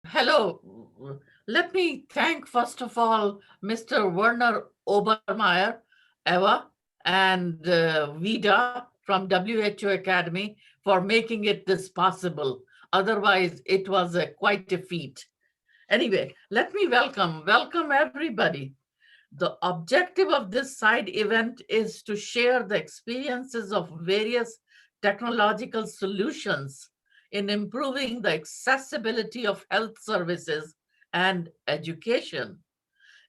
Hello. Let me thank, first of all, Mr. Werner Obermeyer, Eva, and Vida from WHO Academy for making it this possible. Otherwise, it was quite a feat. Anyway, let me welcome everybody. The objective of this side event is to share the experiences of various technological solutions in improving the accessibility of health services and education,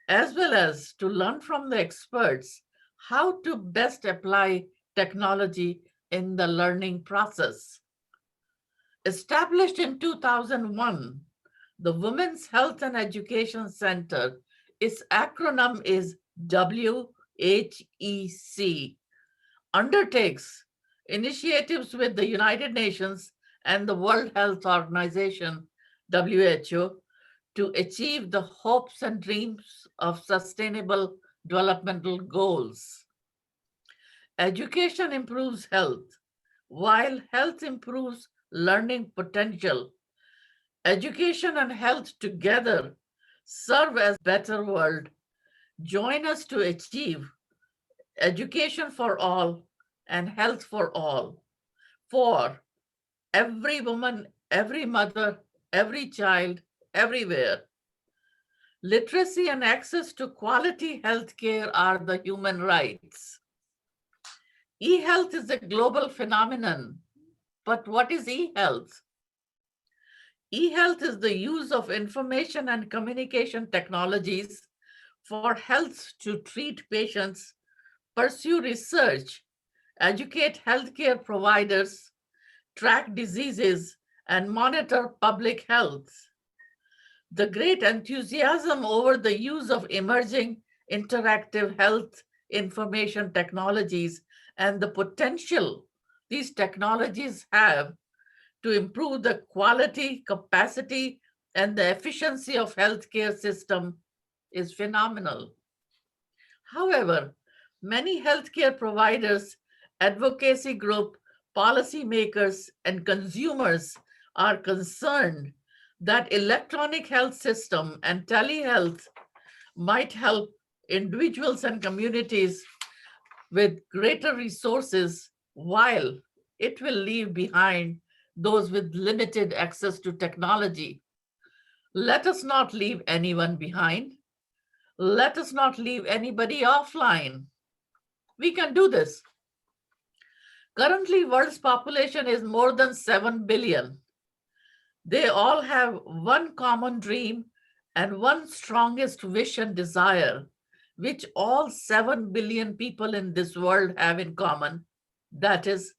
as well as to learn from the experts how to best apply technology in the learning process. Established in 2001, the Women's Health and Education Center, its acronym is WHEC, undertakes initiatives with the United Nations and the World Health Organization, WHO, to achieve the hopes and dreams of sustainable developmental goals. Education improves health, while health improves learning potential. Education and health together serve as better world. Join us to achieve education for all and health for all. For every woman, every mother, every child, everywhere. Literacy and access to quality health care are the human rights. E-health is a global phenomenon. But what is e-health? E-health is the use of information and communication technologies for health to treat patients, pursue research, educate healthcare providers, track diseases, and monitor public health. The great enthusiasm over the use of emerging interactive health information technologies and the potential these technologies have to improve the quality, capacity, and the efficiency of healthcare system is phenomenal. However, many healthcare providers, advocacy group, policymakers, and consumers are concerned that electronic health system and telehealth might help individuals and communities with greater resources while it will leave behind those with limited access to technology. Let us not leave anyone behind. Let us not leave anybody offline. We can do this. Currently, world's population is more than 7 billion. They all have one common dream and one strongest wish and desire, which all 7 billion people in this world have in common. That is,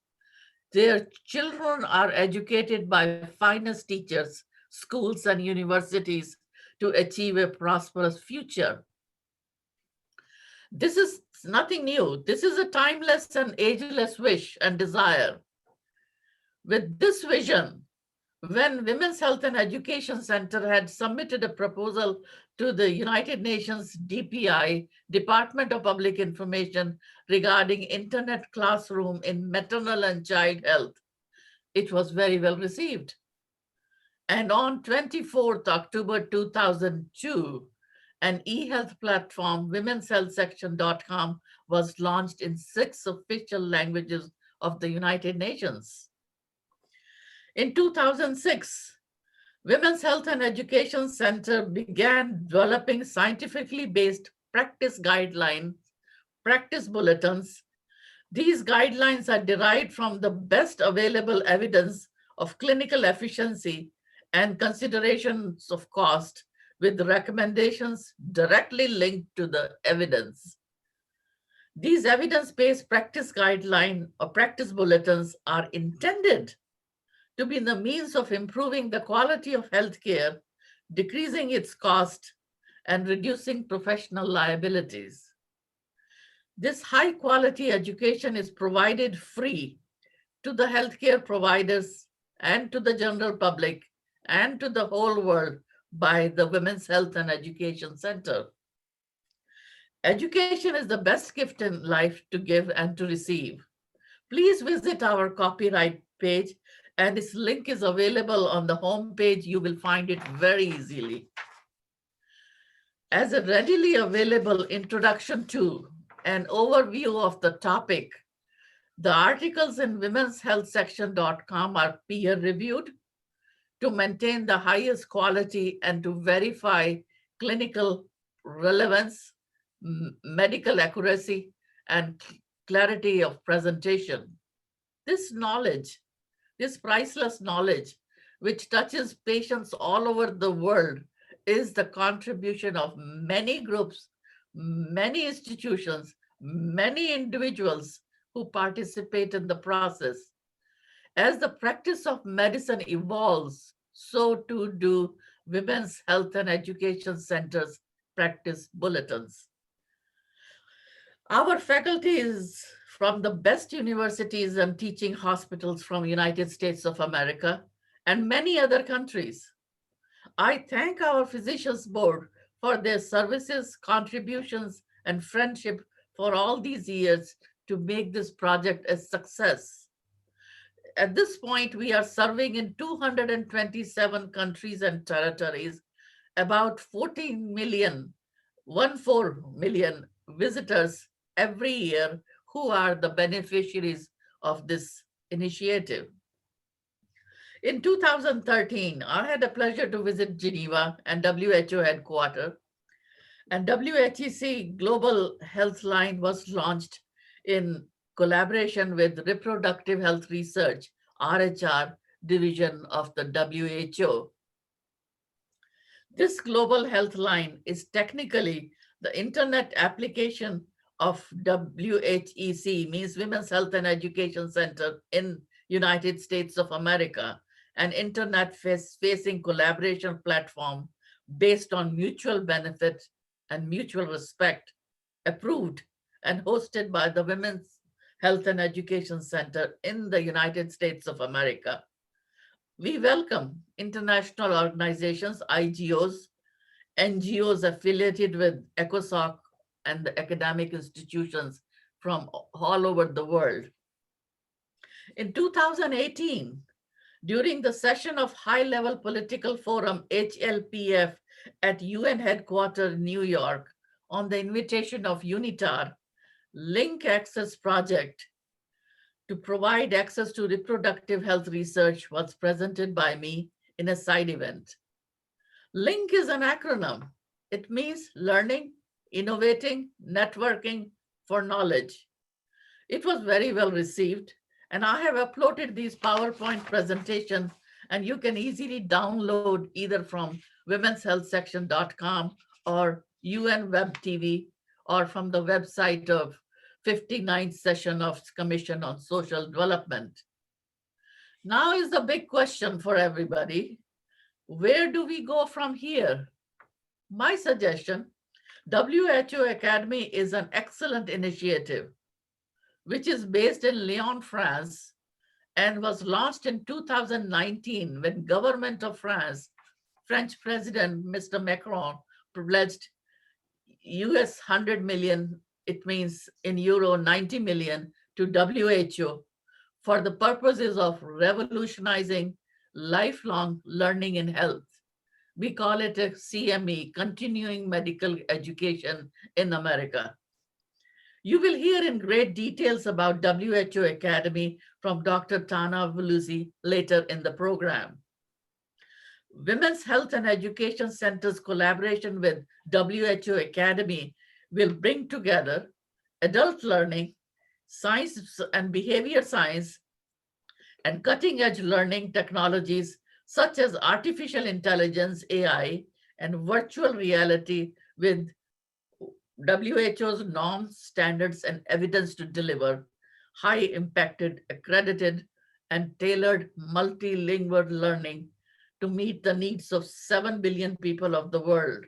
their children are educated by finest teachers, schools, and universities to achieve a prosperous future. This is nothing new. This is a timeless and ageless wish and desire. With this vision, when Women's Health and Education Center had submitted a proposal to the United Nations DPI, Department of Public Information, regarding internet classroom in maternal and child health, it was very well received. And on 24th October 2002, an e-health platform, womenshealthsection.com, was launched in 6 official languages of the United Nations. In 2006, Women's Health and Education Center began developing scientifically based practice guidelines, practice bulletins. These guidelines are derived from the best available evidence of clinical efficiency and considerations of cost, with recommendations directly linked to the evidence. These evidence-based practice guidelines or practice bulletins are intended to be the means of improving the quality of healthcare, decreasing its cost, and reducing professional liabilities. This high quality education is provided free to the healthcare providers and to the general public and to the whole world by the Women's Health and Education Center. Education is the best gift in life to give and to receive. Please visit our copyright page and its link is available on the homepage. You will find it very easily. As a readily available introduction to an overview of the topic, the articles in womenshealthsection.com are peer reviewed to maintain the highest quality and to verify clinical relevance, medical accuracy, and clarity of presentation. This knowledge, this priceless knowledge, which touches patients all over the world, is the contribution of many groups, many institutions, many individuals who participate in the process. As the practice of medicine evolves, so too do Women's Health and Education Centers practice bulletins. Our faculty is from the best universities and teaching hospitals from United States of America and many other countries. I thank our Physicians Board for their services, contributions, and friendship for all these years to make this project a success. At this point, we are serving in 227 countries and territories, about 14 million, 14 million visitors every year who are the beneficiaries of this initiative. In 2013, I had the pleasure to visit Geneva and WHO headquarters, and WHEC Global Health Line was launched in collaboration with Reproductive Health Research, RHR division of the WHO. This global health line is technically the internet application of WHEC, means Women's Health and Education Center in United States of America, an internet facing collaboration platform based on mutual benefit and mutual respect, approved and hosted by the Women's Health and Education Center in the United States of America. We welcome international organizations, IGOs, NGOs affiliated with ECOSOC and the academic institutions from all over the world. In 2018, during the session of High-Level Political Forum, HLPF, at UN headquarters in New York, on the invitation of UNITAR, Link Access Project to provide access to reproductive health research was presented by me in a side event. LINK is an acronym. It means learning, innovating, networking for knowledge. It was very well received, and I have uploaded these PowerPoint presentations, and you can easily download either from womenshealthsection.com or UN Web TV or from the website of 59th session of Commission on Social Development. Now is the big question for everybody. Where do we go from here? My suggestion, WHO Academy is an excellent initiative, which is based in Lyon, France, and was launched in 2019 when government of France, French President Mr. Macron, pledged US 100 million, it means in euro 90 million, to WHO for the purposes of revolutionizing lifelong learning in health. We call it a CME, Continuing Medical Education in America. You will hear in great details about WHO Academy from Dr. Tana Velusi later in the program. Women's Health and Education Center's collaboration with WHO Academy will bring together adult learning, science and behavior science, and cutting-edge learning technologies such as artificial intelligence, AI, and virtual reality with WHO's norms, standards, and evidence to deliver high-impacted, accredited, and tailored multilingual learning to meet the needs of 7 billion people of the world.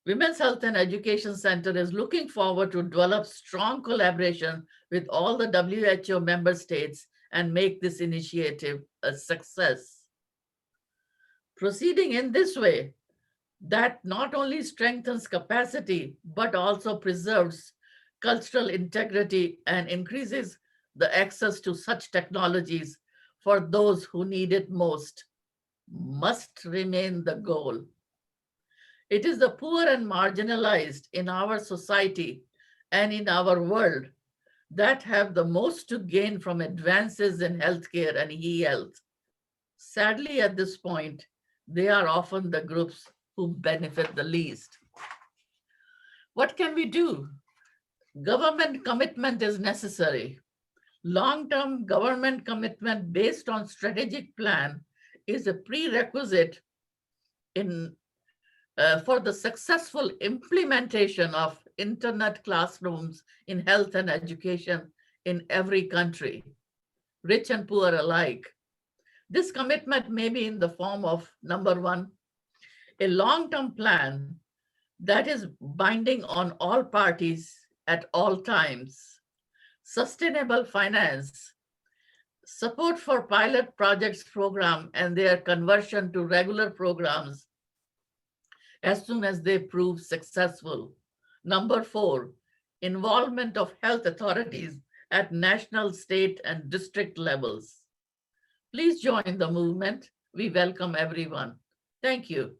Women's Health and Education Center is looking forward to develop strong collaboration with all the WHO member states and make this initiative a success. Proceeding in this way, that not only strengthens capacity, but also preserves cultural integrity and increases the access to such technologies for those who need it most must remain the goal. It is the poor and marginalized in our society and in our world that have the most to gain from advances in healthcare and e-health. Sadly, at this point, they are often the groups who benefit the least. What can we do? Government commitment is necessary. Long-term government commitment based on strategic plan is a prerequisite in for the successful implementation of internet classrooms in health and education in every country, rich and poor alike. This commitment may be in the form of number one, a long-term plan that is binding on all parties at all times, sustainable finance, support for pilot projects program and their conversion to regular programs as soon as they prove successful. Number four, involvement of health authorities at national, state, and district levels. Please join the movement. We welcome everyone. Thank you.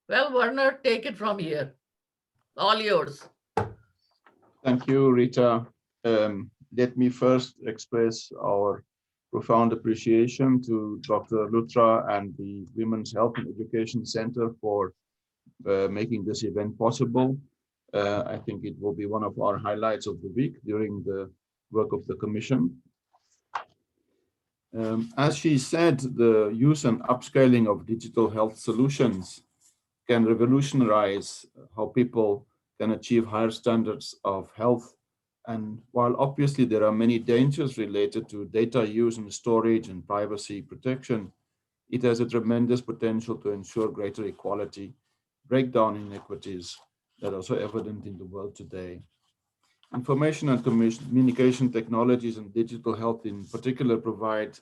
Well, Werner, take it from here. All yours. Thank you, Rita. Let me first express our profound appreciation to Dr. Lutra and the Women's Health and Education Center for making this event possible. I think it will be one of our highlights of the week during the work of the Commission. As she said, the use and upscaling of digital health solutions can revolutionize how people can achieve higher standards of health. And while obviously there are many dangers related to data use and storage and privacy protection, it has a tremendous potential to ensure greater equality, break down inequities that are so evident in the world today. Information and communication technologies and digital health in particular provide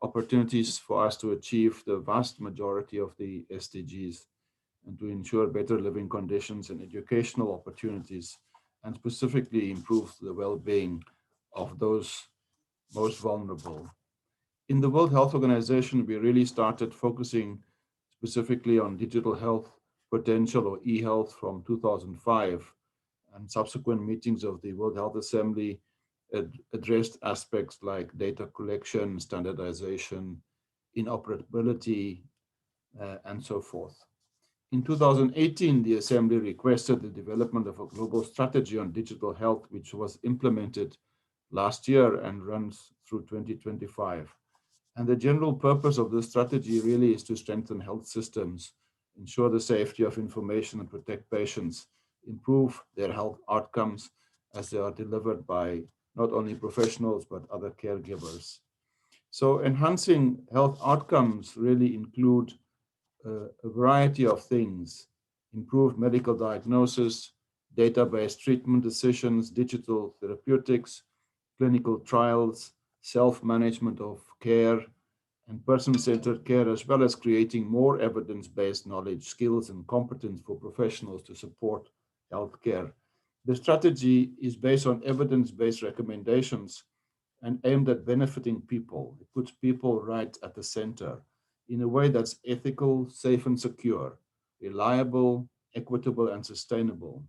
opportunities for us to achieve the vast majority of the SDGs and to ensure better living conditions and educational opportunities, and specifically improve the well-being of those most vulnerable. In the World Health Organization, we really started focusing specifically on digital health potential, or e-health, from 2005, and subsequent meetings of the World Health Assembly addressed aspects like data collection, standardization, interoperability, and so forth. In 2018, the Assembly requested the development of a global strategy on digital health, which was implemented last year and runs through 2025. And the general purpose of this strategy really is to strengthen health systems, ensure the safety of information, and protect patients, improve their health outcomes as they are delivered by not only professionals, but other caregivers. So enhancing health outcomes really include a variety of things: improved medical diagnosis, data-based treatment decisions, digital therapeutics, clinical trials, self-management of care, and person-centered care, as well as creating more evidence-based knowledge, skills, and competence for professionals to support healthcare. The strategy is based on evidence-based recommendations and aimed at benefiting people. It puts people right at the center in a way that's ethical, safe, and secure, reliable, equitable, and sustainable.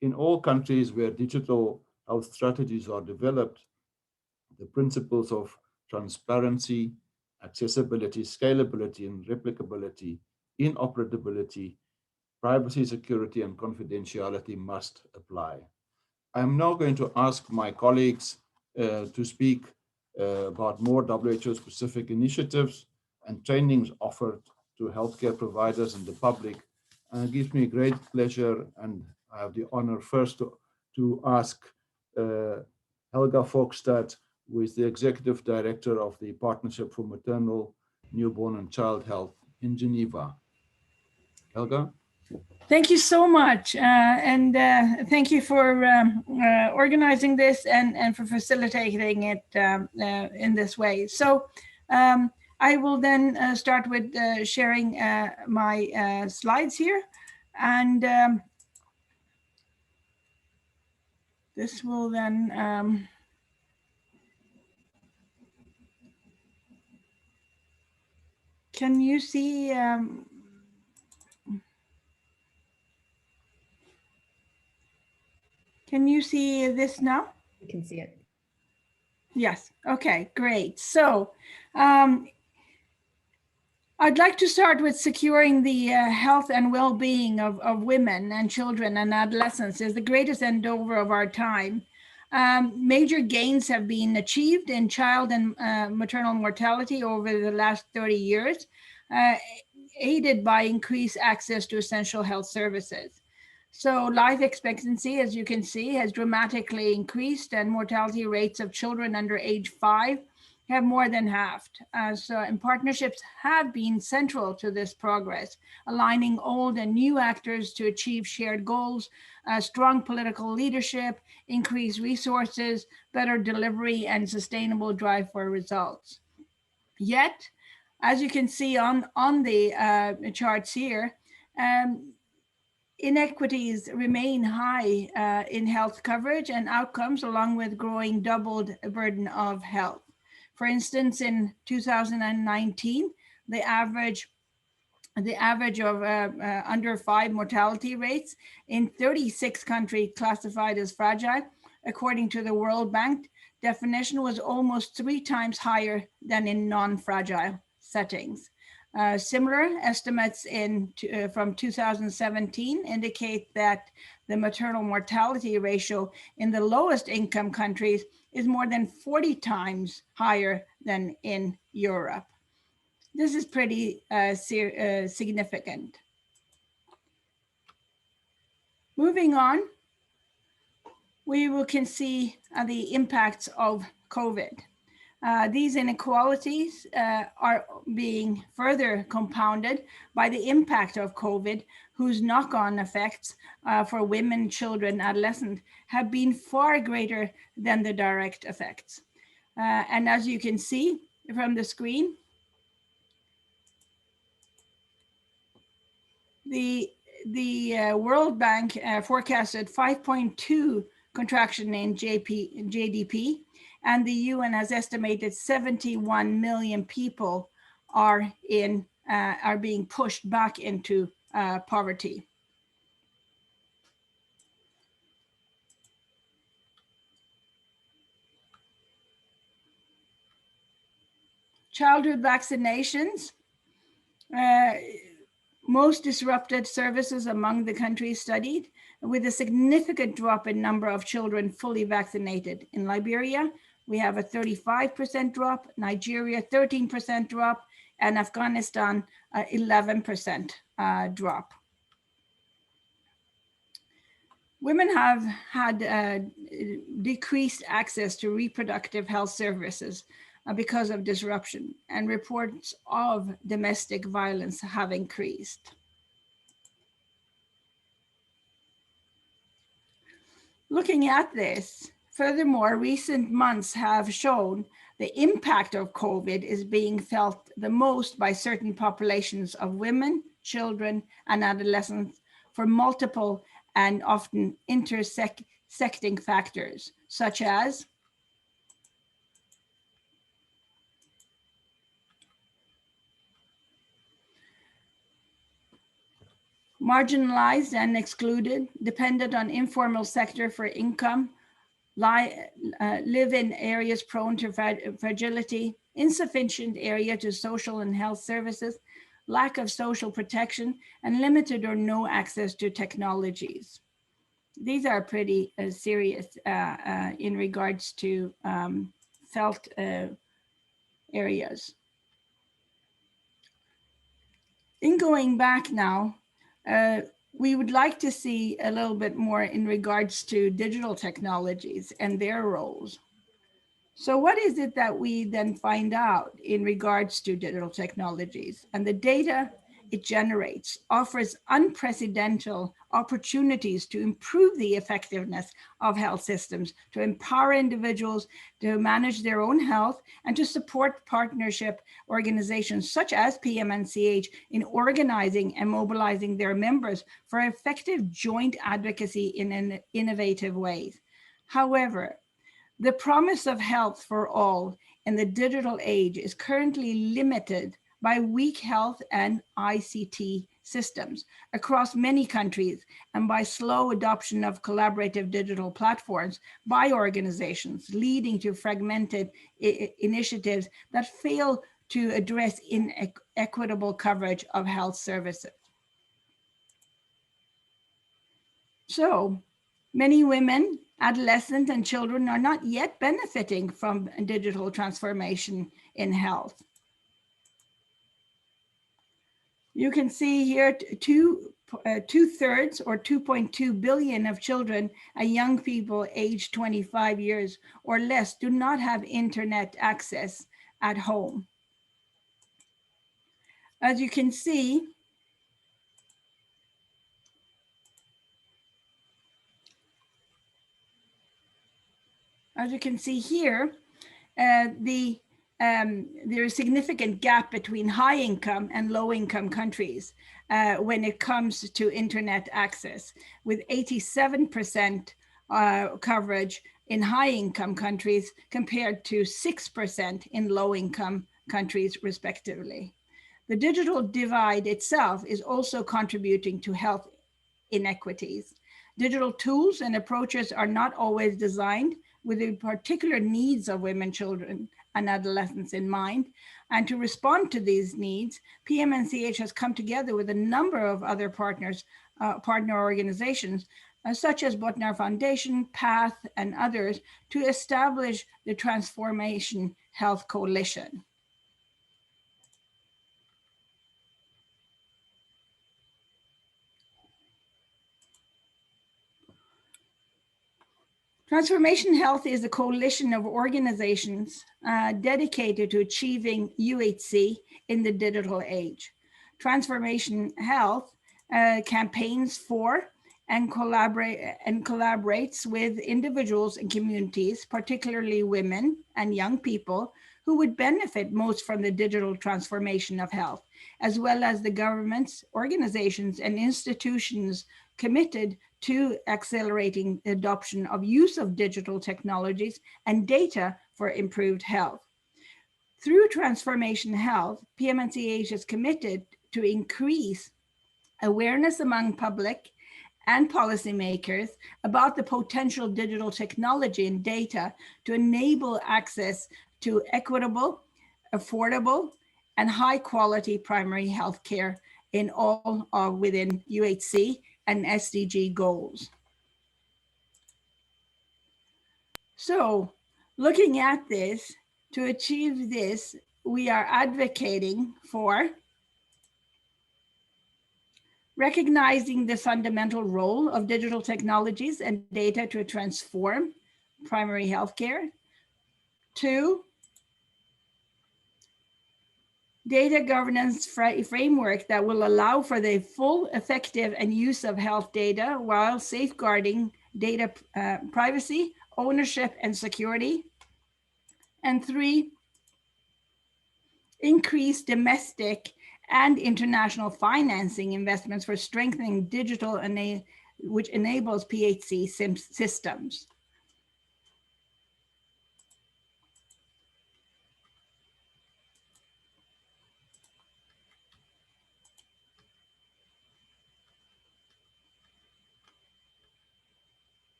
In all countries where digital health strategies are developed, the principles of transparency, accessibility, scalability, and replicability, interoperability, privacy, security, and confidentiality must apply. I'm now going to ask my colleagues to speak about more WHO-specific initiatives and trainings offered to healthcare providers and the public. And it gives me great pleasure, and I have the honor first to ask Helga Fogstad, who is the Executive Director of the Partnership for Maternal, Newborn and Child Health in Geneva. Helga? Thank you so much. And thank you for organizing this and for facilitating it in this way. So I will then start with sharing my slides here. And this will then Can you see? Can you see this now? You can see it. Yes. Okay, great. So I'd like to start with securing the health and well-being of women and children and adolescents is the greatest endeavor of our time. Major gains have been achieved in child and maternal mortality over the last 30 years, aided by increased access to essential health services. So life expectancy, as you can see, has dramatically increased, and mortality rates of children under age 5 have more than halved. And partnerships have been central to this progress, aligning old and new actors to achieve shared goals, strong political leadership, increased resources, better delivery, and sustainable drive for results. Yet, as you can see on the charts here, inequities remain high in health coverage and outcomes, along with growing doubled burden of health. For instance, in 2019, the average of under 5 mortality rates in 36 countries classified as fragile, according to the World Bank definition, was almost 3 times higher than in non-fragile settings. Similar estimates from 2017 indicate that the maternal mortality ratio in the lowest income countries is more than 40 times higher than in Europe. This is pretty significant. Moving on, we can see the impacts of COVID. These inequalities are being further compounded by the impact of COVID, whose knock-on effects for women, children, adolescents have been far greater than the direct effects. And as you can see from the screen, the World Bank forecasted 5.2 contraction in GDP, and the UN has estimated 71 million people are being pushed back into poverty. Childhood vaccinations. Most disrupted services among the countries studied, with a significant drop in number of children fully vaccinated. In Liberia, we have a 35% drop, Nigeria 13% drop, and Afghanistan 11% drop. Women have had decreased access to reproductive health services because of disruption, and reports of domestic violence have increased. Looking at this, furthermore, recent months have shown the impact of COVID is being felt the most by certain populations of women, children, and adolescents for multiple and often intersecting factors, such as marginalized and excluded, dependent on informal sector for income, live in areas prone to fragility, insufficient area to social and health services, lack of social protection, and limited or no access to technologies. These are pretty serious in regards to felt areas. In going back now, we would like to see a little bit more in regards to digital technologies and their roles. So what is it that we then find out in regards to digital technologies? And the data it generates offers unprecedented opportunities to improve the effectiveness of health systems, to empower individuals to manage their own health, and to support partnership organizations such as PMNCH in organizing and mobilizing their members for effective joint advocacy in innovative ways. However, the promise of health for all in the digital age is currently limited by weak health and ICT systems across many countries, and by slow adoption of collaborative digital platforms by organizations, leading to fragmented initiatives that fail to address inequitable coverage of health services. So many women, adolescents, and children are not yet benefiting from digital transformation in health. You can see here two-thirds or 2.2 billion of children and young people aged 25 years or less do not have internet access at home. As you can see, here, there is a significant gap between high income and low income countries when it comes to internet access, with 87% coverage in high income countries compared to 6% in low income countries, respectively. The digital divide itself is also contributing to health inequities. Digital tools and approaches are not always designed with the particular needs of women, children, and adolescents in mind. And to respond to these needs, PMNCH has come together with a number of other partner organizations, such as Botnar Foundation, PATH, and others, to establish the Transformation Health Coalition. Transformation Health is a coalition of organizations dedicated to achieving UHC in the digital age. Transformation Health campaigns for and collaborates with individuals and communities, particularly women and young people, who would benefit most from the digital transformation of health, as well as the governments, organizations, and institutions committed to accelerating the adoption of use of digital technologies and data for improved health. Through Transformation Health, PMNCH is committed to increase awareness among public and policymakers about the potential digital technology and data to enable access to equitable, affordable, and high quality primary health care in all within UHC and SDG goals. So looking at this, to achieve this, we are advocating for recognizing the fundamental role of digital technologies and data to transform primary healthcare. 2, data governance framework that will allow for the full, effective, and use of health data while safeguarding data privacy, ownership, and security. And 3, increase domestic and international financing investments for strengthening digital, which enables PHC systems.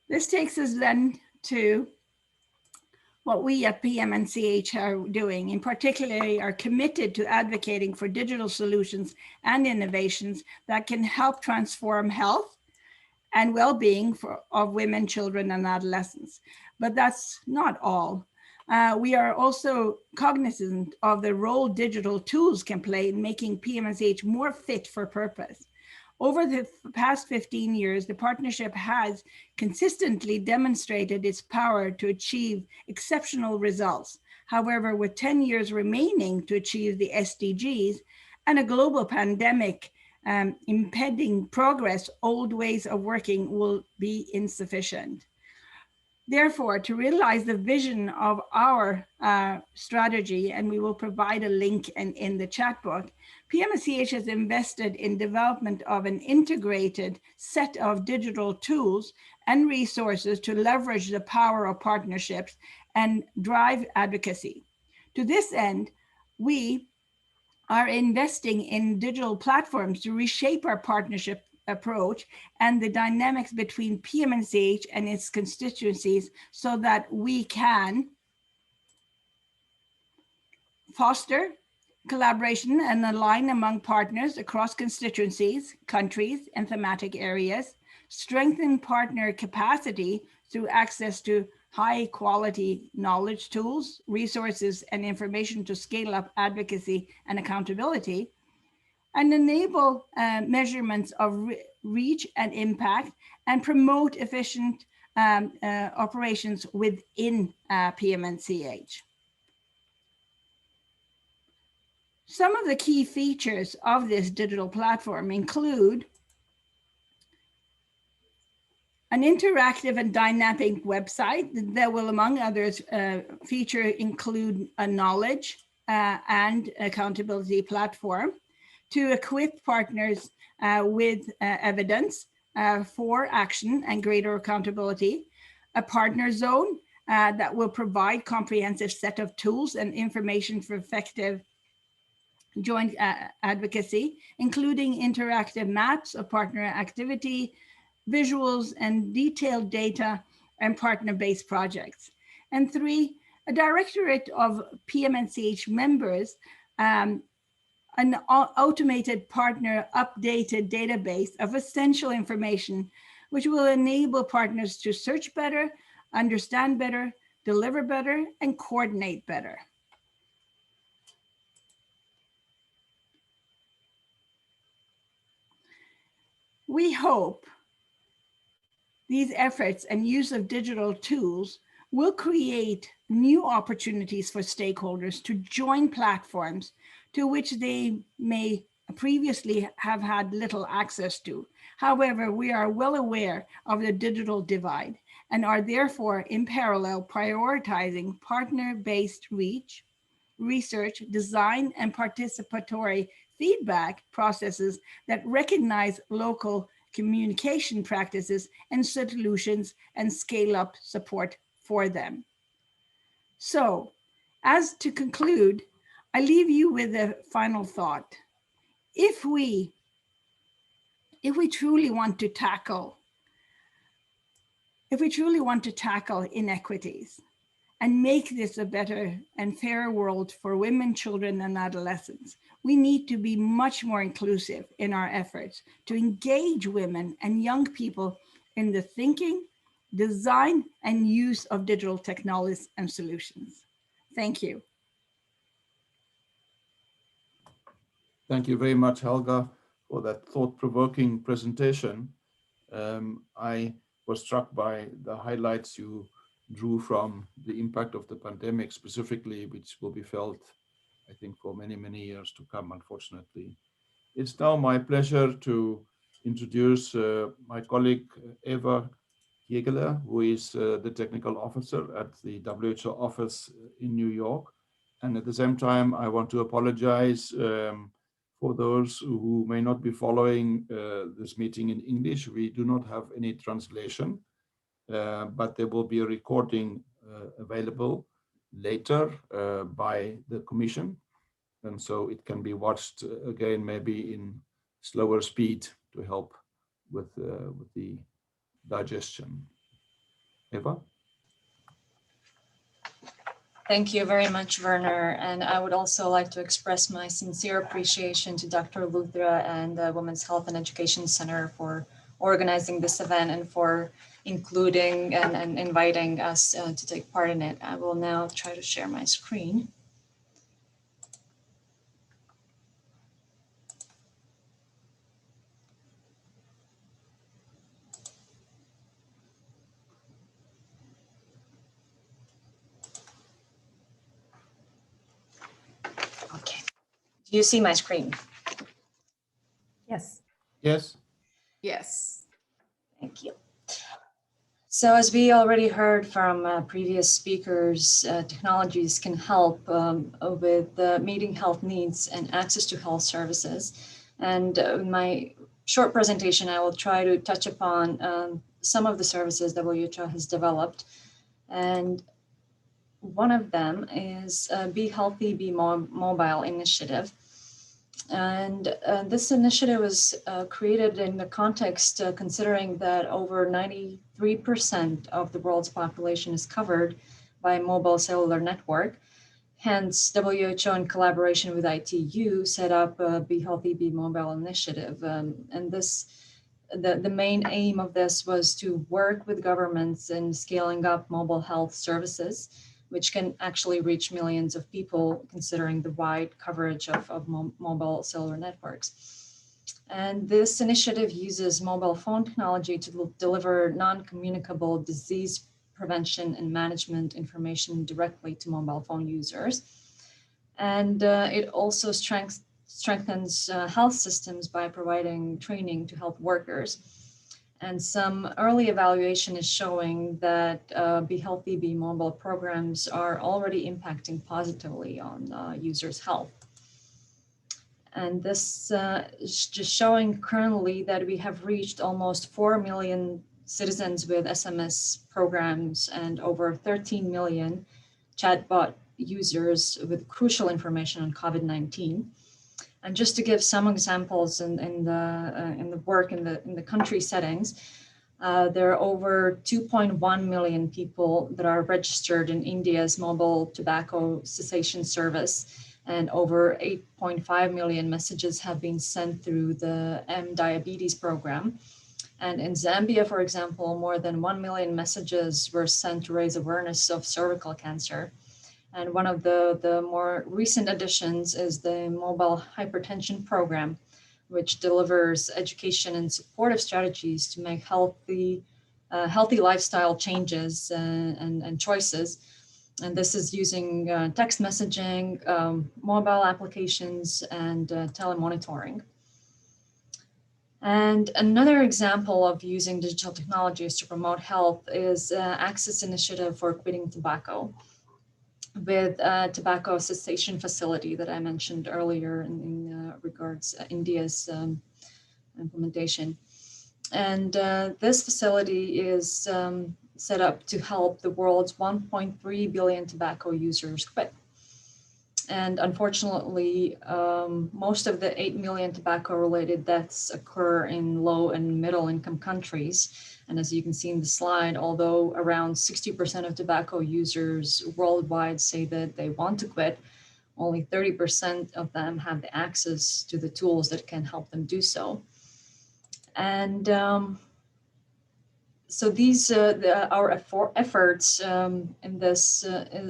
This takes us then to what we at PMNCH are doing. In particular, are committed to advocating for digital solutions and innovations that can help transform health and well-being of women, children, and adolescents. But that's not all. We are also cognizant of the role digital tools can play in making PMNCH more fit for purpose. Over the past 15 years, the partnership has consistently demonstrated its power to achieve exceptional results. However, with 10 years remaining to achieve the SDGs and a global pandemic impending progress, old ways of working will be insufficient. Therefore, to realize the vision of our strategy, and we will provide a link in the chat book, PMNCH has invested in development of an integrated set of digital tools and resources to leverage the power of partnerships and drive advocacy. To this end, we are investing in digital platforms to reshape our partnership approach and the dynamics between PMNCH and its constituencies so that we can foster collaboration and align among partners across constituencies, countries, and thematic areas, strengthen partner capacity through access to high quality knowledge tools, resources, and information to scale up advocacy and accountability, and enable measurements of reach and impact, and promote efficient operations within PMNCH. Some of the key features of this digital platform include an interactive and dynamic website that will, among others, include a knowledge and accountability platform to equip partners with evidence for action and greater accountability, a partner zone that will provide comprehensive set of tools and information for effective joint advocacy, including interactive maps of partner activity, visuals, and detailed data and partner-based projects. And 3, a directorate of PMNCH members, an automated partner updated database of essential information, which will enable partners to search better, understand better, deliver better, and coordinate better. We hope these efforts and use of digital tools will create new opportunities for stakeholders to join platforms to which they may previously have had little access to. However, we are well aware of the digital divide and are therefore in parallel prioritizing partner-based research, design, and participatory feedback processes that recognize local communication practices and solutions and scale up support for them. So, as to conclude, I leave you with a final thought. If we truly want to tackle inequities and make this a better and fairer world for women, children, and adolescents, we need to be much more inclusive in our efforts to engage women and young people in the thinking, design, and use of digital technologies and solutions. Thank you. Thank you very much, Helga, for that thought-provoking presentation. I was struck by the highlights you drew from the impact of the pandemic specifically, which will be felt, I think, for many, many years to come, unfortunately. It's now my pleasure to introduce my colleague, Eva Jägeler, who is the technical officer at the WHO office in New York. And at the same time, I want to apologize for those who may not be following this meeting in English. We do not have any translation. But there will be a recording available later by the Commission. And so it can be watched again, maybe in slower speed to help with the digestion. Eva? Thank you very much, Werner. And I would also like to express my sincere appreciation to Dr. Ludra and the Women's Health and Education Center for organizing this event and for including and inviting us to take part in it. I will now try to share my screen. Okay. Do you see my screen? Yes. Yes. Yes. Thank you. So as we already heard from previous speakers, technologies can help with meeting health needs and access to health services. And in my short presentation, I will try to touch upon some of the services WHO has developed. And one of them is Be Healthy, Be Mobile initiative. And this initiative was created in the context considering that over 93% of the world's population is covered by a mobile cellular network. Hence, WHO in collaboration with ITU set up a Be Healthy, Be Mobile initiative. And the main aim of this was to work with governments in scaling up mobile health services, which can actually reach millions of people considering the wide coverage of mobile cellular networks. And this initiative uses mobile phone technology to deliver non-communicable disease prevention and management information directly to mobile phone users. And it also strengthens health systems by providing training to health workers. And some early evaluation is showing that Be Healthy, Be Mobile programs are already impacting positively on users' health. And this is just showing currently that we have reached almost 4 million citizens with SMS programs and over 13 million chatbot users with crucial information on COVID-19. And just to give some examples in the work in the country settings, there are over 2.1 million people that are registered in India's mobile tobacco cessation service, and over 8.5 million messages have been sent through the M-Diabetes program. And in Zambia, for example, more than 1 million messages were sent to raise awareness of cervical cancer. And one of the more recent additions is the mobile hypertension program, which delivers education and supportive strategies to make healthy lifestyle changes and choices. And this is using text messaging, mobile applications, and telemonitoring. And another example of using digital technologies to promote health is Access Initiative for Quitting Tobacco, with a tobacco cessation facility that I mentioned earlier in regards India's implementation. And this facility is set up to help the world's 1.3 billion tobacco users quit. And unfortunately, most of the 8 million tobacco-related deaths occur in low and middle income countries. And as you can see in the slide, although around 60% of tobacco users worldwide say that they want to quit, only 30% of them have the access to the tools that can help them do so. And so these our efforts in this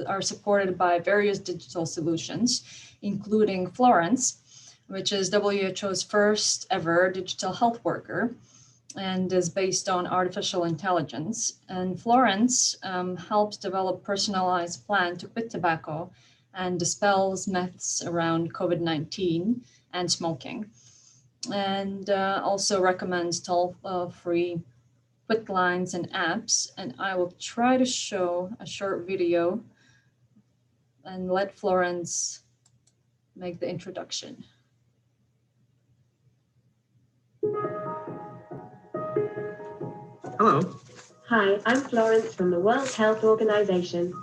are supported by various digital solutions, including Florence, which is WHO's first ever digital health worker and is based on artificial intelligence. And Florence helps develop personalized plan to quit tobacco and dispels myths around COVID-19 and smoking, and also recommends toll-free quit lines and apps. And I will try to show a short video and let Florence make the introduction. Hello. Hi, I'm Florence from the World Health Organization.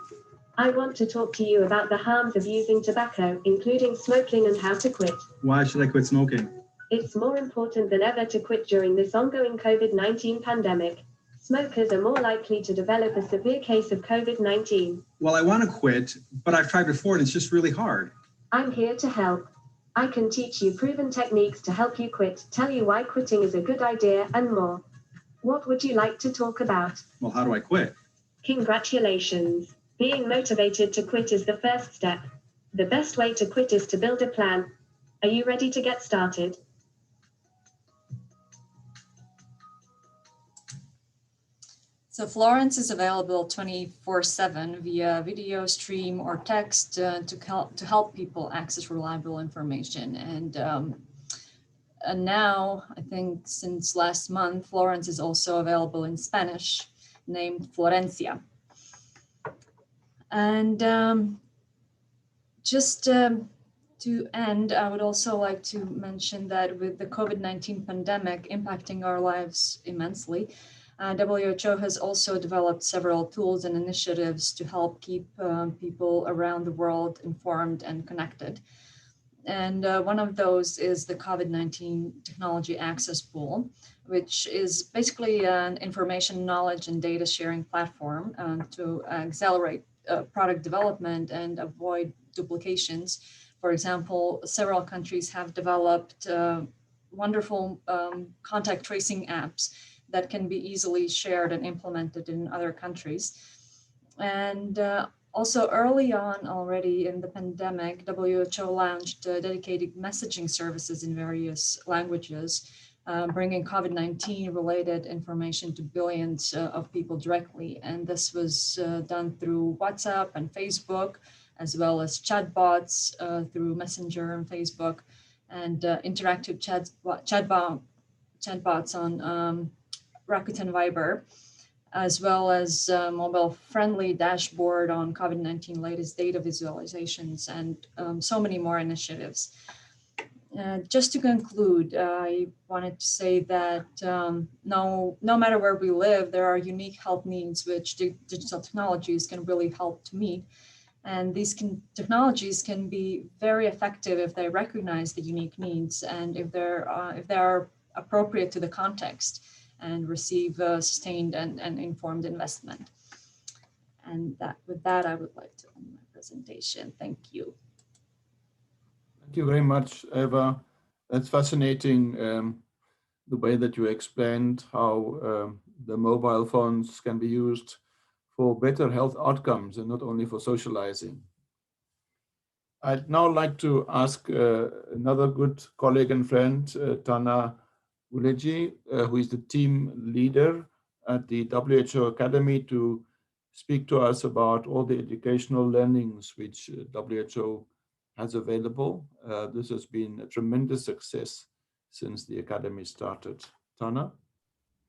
I want to talk to you about the harms of using tobacco, including smoking, and how to quit. Why should I quit smoking? It's more important than ever to quit during this ongoing COVID-19 pandemic. Smokers are more likely to develop a severe case of COVID-19. Well, I want to quit, but I've tried before and it's just really hard. I'm here to help. I can teach you proven techniques to help you quit, tell you why quitting is a good idea, and more. What would you like to talk about? Well, how do I quit? Congratulations. Being motivated to quit is the first step. The best way to quit is to build a plan. Are you ready to get started? So Florence is available 24/7 via video stream or text to help people access reliable information. And now, I think since last month, Florence is also available in Spanish, named Florencia. And just to end, I would also like to mention that with the COVID-19 pandemic impacting our lives immensely, WHO has also developed several tools and initiatives to help keep people around the world informed and connected. And one of those is the COVID-19 Technology Access Pool, which is basically an information, knowledge, and data sharing platform to accelerate product development and avoid duplications. For example, several countries have developed wonderful contact tracing apps that can be easily shared and implemented in other countries. And also early on already in the pandemic, WHO launched dedicated messaging services in various languages, bringing COVID-19 related information to billions of people directly. And this was done through WhatsApp and Facebook, as well as chatbots through Messenger and Facebook, and interactive chatbots on Rakuten Viber, as well as mobile-friendly dashboard on COVID-19 latest data visualizations, and so many more initiatives. Just to conclude, I wanted to say that no matter where we live, there are unique health needs which digital technologies can really help to meet. And these technologies can be very effective if they recognize the unique needs and if they are appropriate to the context and receive sustained and informed investment. And with that, I would like to end my presentation. Thank you. Thank you very much, Eva. That's fascinating, the way that you explained how the mobile phones can be used for better health outcomes and not only for socializing. I'd now like to ask another good colleague and friend, Tana Uleji, who is the team leader at the WHO Academy, to speak to us about all the educational learnings which WHO has available. This has been a tremendous success since the Academy started. Tana?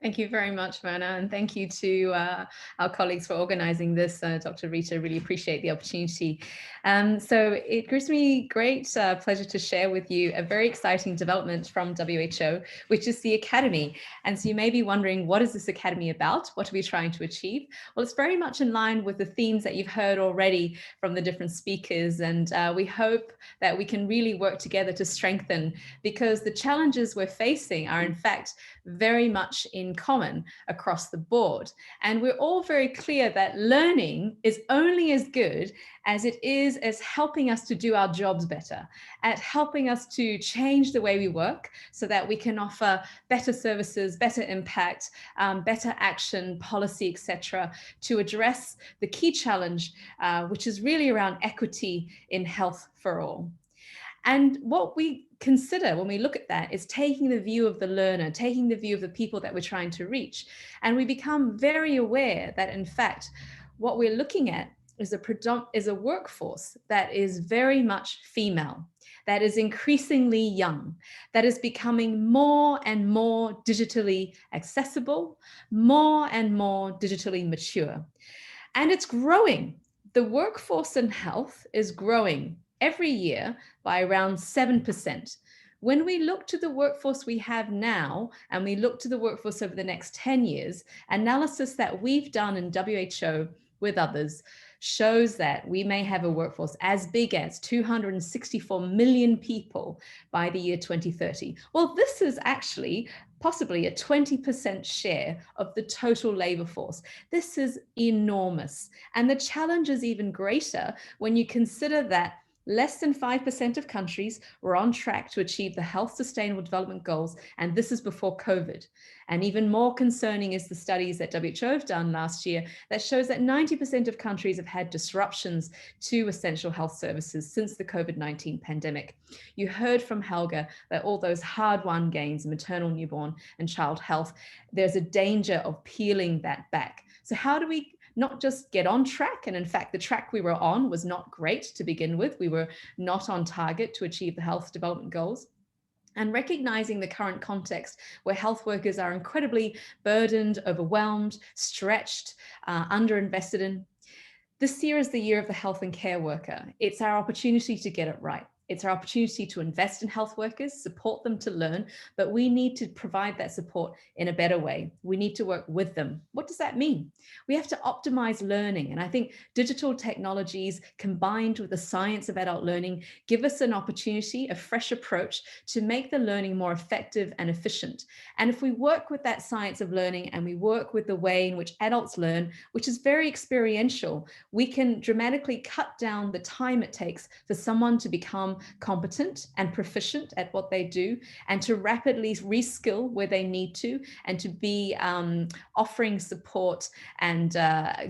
Thank you very much, Werner, and thank you to our colleagues for organizing this. Dr. Rita, really appreciate the opportunity. So it gives me great pleasure to share with you a very exciting development from WHO, which is the Academy. And so you may be wondering, what is this Academy about? What are we trying to achieve? Well, it's very much in line with the themes that you've heard already from the different speakers. And we hope that we can really work together to strengthen, because the challenges we're facing are in fact very much in common across the board. And we're all very clear that learning is only as good as it is as helping us to do our jobs better, at helping us to change the way we work so that we can offer better services, better impact, better action, policy, etc., to address the key challenge, which is really around equity in health for all. And what we consider when we look at that is taking the view of the learner, taking the view of the people that we're trying to reach. And we become very aware that, in fact, what we're looking at is a workforce that is very much female, that is increasingly young, that is becoming more and more digitally accessible, more and more digitally mature. And it's growing. The workforce in health is growing every year by around 7%. When we look to the workforce we have now, and we look to the workforce over the next 10 years, analysis that we've done in WHO with others shows that we may have a workforce as big as 264 million people by the year 2030. Well, this is actually possibly a 20% share of the total labor force. This is enormous. And the challenge is even greater when you consider that less than 5% of countries were on track to achieve the Health Sustainable Development Goals, and this is before COVID. And even more concerning is the studies that WHO have done last year that shows that 90% of countries have had disruptions to essential health services since the COVID-19 pandemic. You heard from Helga that all those hard-won gains in maternal, newborn, and child health, there's a danger of peeling that back. So how do we not just get on track? And in fact, the track we were on was not great to begin with. We were not on target to achieve the health development goals. And recognizing the current context where health workers are incredibly burdened, overwhelmed, stretched, underinvested in. This year is the year of the health and care worker. It's our opportunity to get it right. It's our opportunity to invest in health workers, support them to learn, but we need to provide that support in a better way. We need to work with them. What does that mean? We have to optimize learning. And I think digital technologies combined with the science of adult learning give us an opportunity, a fresh approach to make the learning more effective and efficient. And if we work with that science of learning and we work with the way in which adults learn, which is very experiential, we can dramatically cut down the time it takes for someone to become competent and proficient at what they do, and to rapidly reskill where they need to, and to be offering support and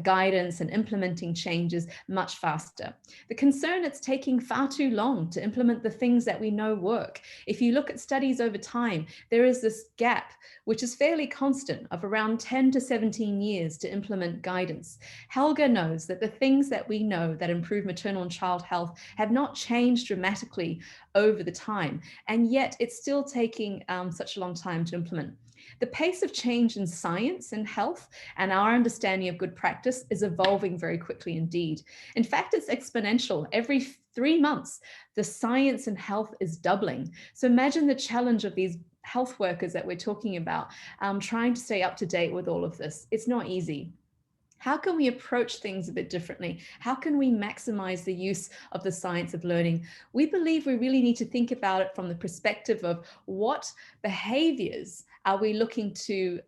guidance and implementing changes much faster. The concern, it's taking far too long to implement the things that we know work. If you look at studies over time, there is this gap, which is fairly constant, of around 10 to 17 years to implement guidance. Helga knows that the things that we know that improve maternal and child health have not changed dramatically over the time, and yet it's still taking such a long time to implement. The pace of change in science and health and our understanding of good practice is evolving very quickly indeed. In fact, it's exponential. Every 3 months, the science and health is doubling. So imagine the challenge of these health workers that we're talking about, trying to stay up to date with all of this. It's not easy. How can we approach things a bit differently? How can we maximize the use of the science of learning? We believe we really need to think about it from the perspective of what behaviors are we looking to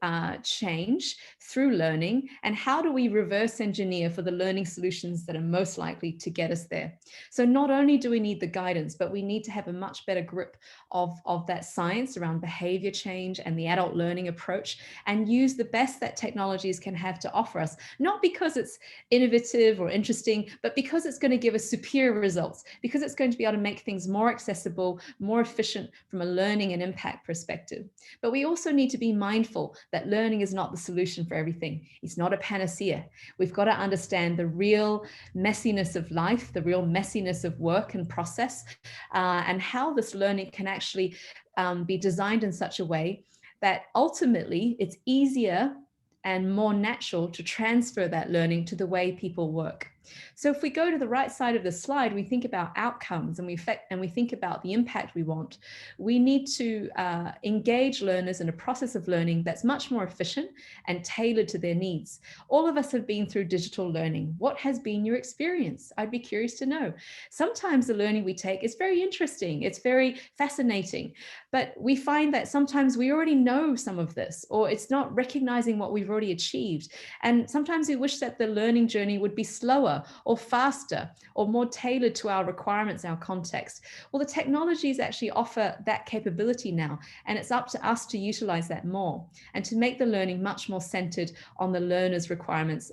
change through learning, and how do we reverse engineer for the learning solutions that are most likely to get us there? So not only do we need the guidance, but we need to have a much better grip of that science around behavior change and the adult learning approach, and use the best that technologies can have to offer us, not because it's innovative or interesting, but because it's going to give us superior results, because it's going to be able to make things more accessible, more efficient from a learning and impact perspective. But we also need to be mindful that learning is not the solution for everything. It's not a panacea. We've got to understand the real messiness of life, the real messiness of work and process, and how this learning can actually be designed in such a way that ultimately it's easier and more natural to transfer that learning to the way people work. So if we go to the right side of the slide, we think about outcomes and we think about the impact we want. We need to engage learners in a process of learning that's much more efficient and tailored to their needs. All of us have been through digital learning. What has been your experience? I'd be curious to know. Sometimes the learning we take is very interesting. It's very fascinating, but we find that sometimes we already know some of this, or it's not recognizing what we've already achieved. And sometimes we wish that the learning journey would be slower or faster or more tailored to our requirements, our context. Well, the technologies actually offer that capability now, and it's up to us to utilize that more and to make the learning much more centered on the learner's requirements.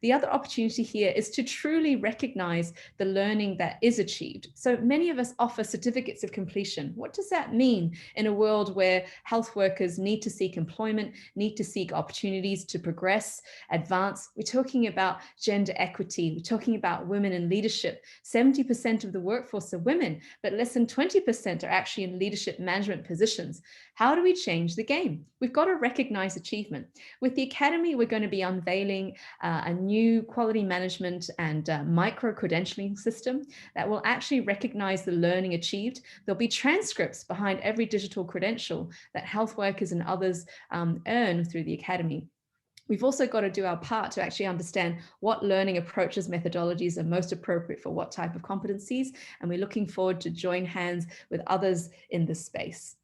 The other opportunity here is to truly recognize the learning that is achieved. So many of us offer certificates of completion. What does that mean in a world where health workers need to seek employment, need to seek opportunities to progress, advance? We're talking about gender equity. We're talking about women in leadership. 70% of the workforce are women, but less than 20% are actually in leadership management positions. How do we change the game? We've got to recognize achievement. With the Academy, we're going to be unveiling a new quality management and micro-credentialing system that will actually recognize the learning achieved. There'll be transcripts behind every digital credential that health workers and others earn through the Academy. We've also got to do our part to actually understand what learning approaches, methodologies are most appropriate for what type of competencies, and we're looking forward to join hands with others in this space.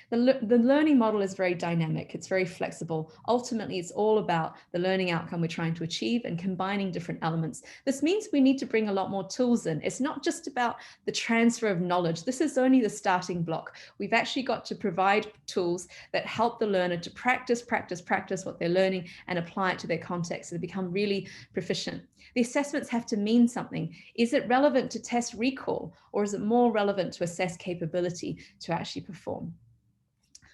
The learning model is very dynamic, it's very flexible. Ultimately, it's all about the learning outcome we're trying to achieve and combining different elements. This means we need to bring a lot more tools in. It's not just about the transfer of knowledge. This is only the starting block. We've actually got to provide tools that help the learner to practice what they're learning and apply it to their context so they become really proficient. The assessments have to mean something. Is it relevant to test recall, or is it more relevant to assess capability to actually perform?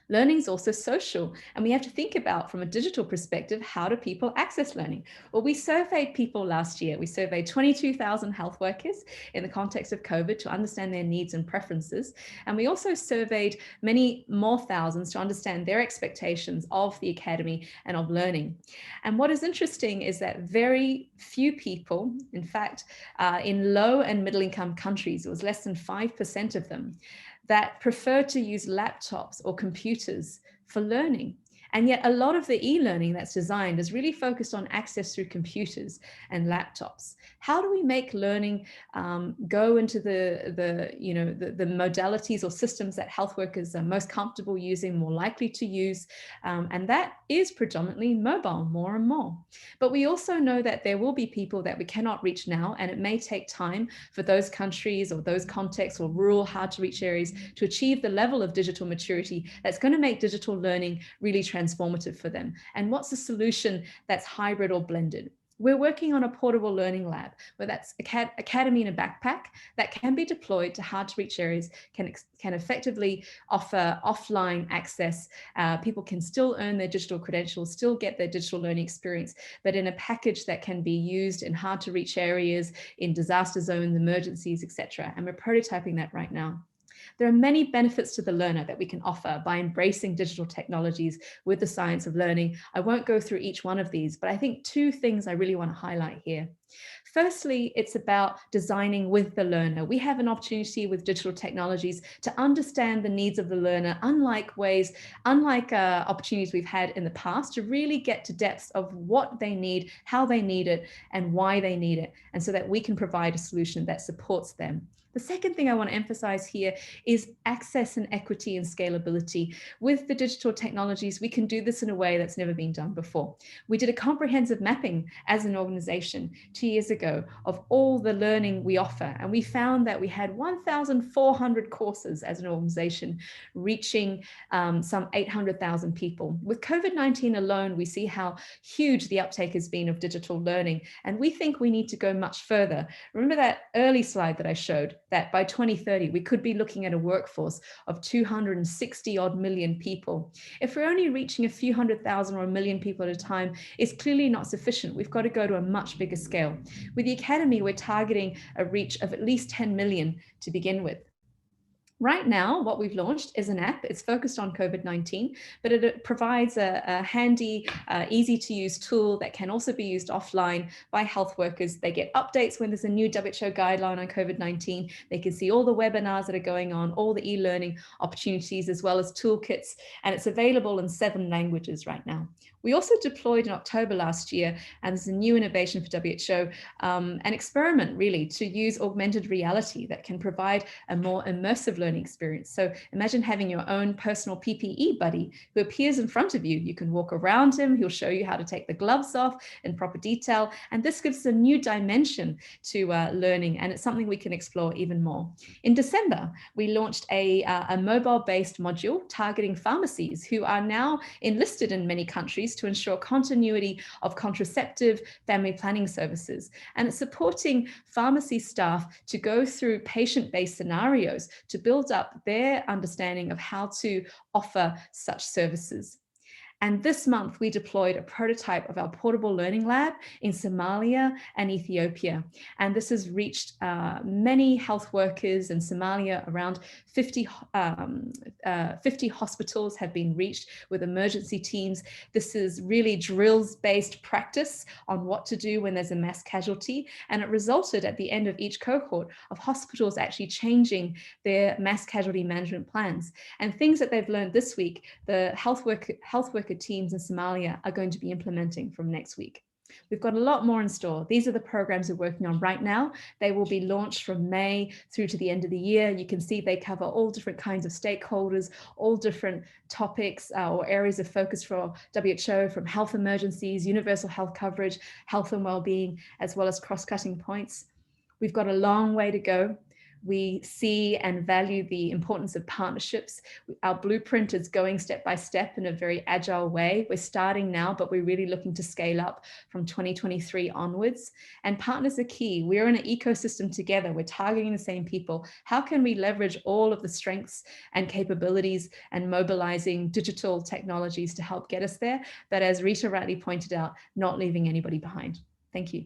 Learning is also social, and we have to think about, from a digital perspective, how do people access learning? Well, we surveyed people last year. We surveyed 22,000 health workers in the context of COVID to understand their needs and preferences. And we also surveyed many more thousands to understand their expectations of the academy and of learning. And what is interesting is that very few people, in fact, in low and middle income countries, it was less than 5% of them, that prefer to use laptops or computers for learning. And yet a lot of the e-learning that's designed is really focused on access through computers and laptops. How do we make learning go into the modalities or systems that health workers are most comfortable using, more likely to use? And that is predominantly mobile, more and more. But we also know that there will be people that we cannot reach now, and it may take time for those countries or those contexts or rural, hard to reach areas to achieve the level of digital maturity that's going to make digital learning really transformative for them. And what's the solution that's hybrid or blended? We're working on a portable learning lab, where that's academy in a backpack that can be deployed to hard to reach areas, can effectively offer offline access. People can still earn their digital credentials, still get their digital learning experience, but in a package that can be used in hard to reach areas, in disaster zones, emergencies, etc. And we're prototyping that right now. There are many benefits to the learner that we can offer by embracing digital technologies with the science of learning. I won't go through each one of these, but I think two things I really want to highlight here. Firstly, it's about designing with the learner. We have an opportunity with digital technologies to understand the needs of the learner, unlike opportunities we've had in the past, to really get to depths of what they need, how they need it, and why they need it, and so that we can provide a solution that supports them. The second thing I want to emphasize here is access and equity and scalability. With the digital technologies, we can do this in a way that's never been done before. We did a comprehensive mapping as an organization 2 years ago of all the learning we offer, and we found that we had 1,400 courses as an organization, reaching some 800,000 people. With COVID-19 alone, we see how huge the uptake has been of digital learning, and we think we need to go much further. Remember that early slide that I showed, that by 2030, we could be looking at a workforce of 260 odd million people. If we're only reaching a few 100,000 or a million people at a time, it's clearly not sufficient. We've got to go to a much bigger scale. With the Academy, we're targeting a reach of at least 10 million to begin with. Right now, what we've launched is an app. It's focused on COVID-19, but it provides a handy, easy to use tool that can also be used offline by health workers. They get updates when there's a new WHO guideline on COVID-19. They can see all the webinars that are going on, all the e-learning opportunities, as well as toolkits, and it's available in 7 languages right now. We also deployed in October last year, and there's a new innovation for WHO, an experiment really to use augmented reality that can provide a more immersive learning experience. So imagine having your own personal PPE buddy who appears in front of you. You can walk around him, he'll show you how to take the gloves off in proper detail, and this gives a new dimension to learning, and it's something we can explore even more. In December, we launched a mobile-based module targeting pharmacies who are now enlisted in many countries to ensure continuity of contraceptive family planning services. And it's supporting pharmacy staff to go through patient-based scenarios to build up their understanding of how to offer such services. And this month, we deployed a prototype of our portable learning lab in Somalia and Ethiopia. And this has reached many health workers in Somalia. Around 50 hospitals have been reached with emergency teams. This is really drills-based practice on what to do when there's a mass casualty. And it resulted at the end of each cohort of hospitals actually changing their mass casualty management plans. And things that they've learned this week, the health worker teams in Somalia are going to be implementing from next week. We've got a lot more in store. These are the programs we're working on right now. They will be launched from May through to the end of the year. You can see they cover all different kinds of stakeholders, all different topics or areas of focus for WHO, from health emergencies, universal health coverage, health and well-being, as well as cross-cutting points. We've got a long way to go. We see and value the importance of partnerships. Our blueprint is going step by step in a very agile way. We're starting now, but we're really looking to scale up from 2023 onwards. And partners are key. We're in an ecosystem together. We're targeting the same people. How can we leverage all of the strengths and capabilities and mobilizing digital technologies to help get us there? But as Rita rightly pointed out, not leaving anybody behind. Thank you.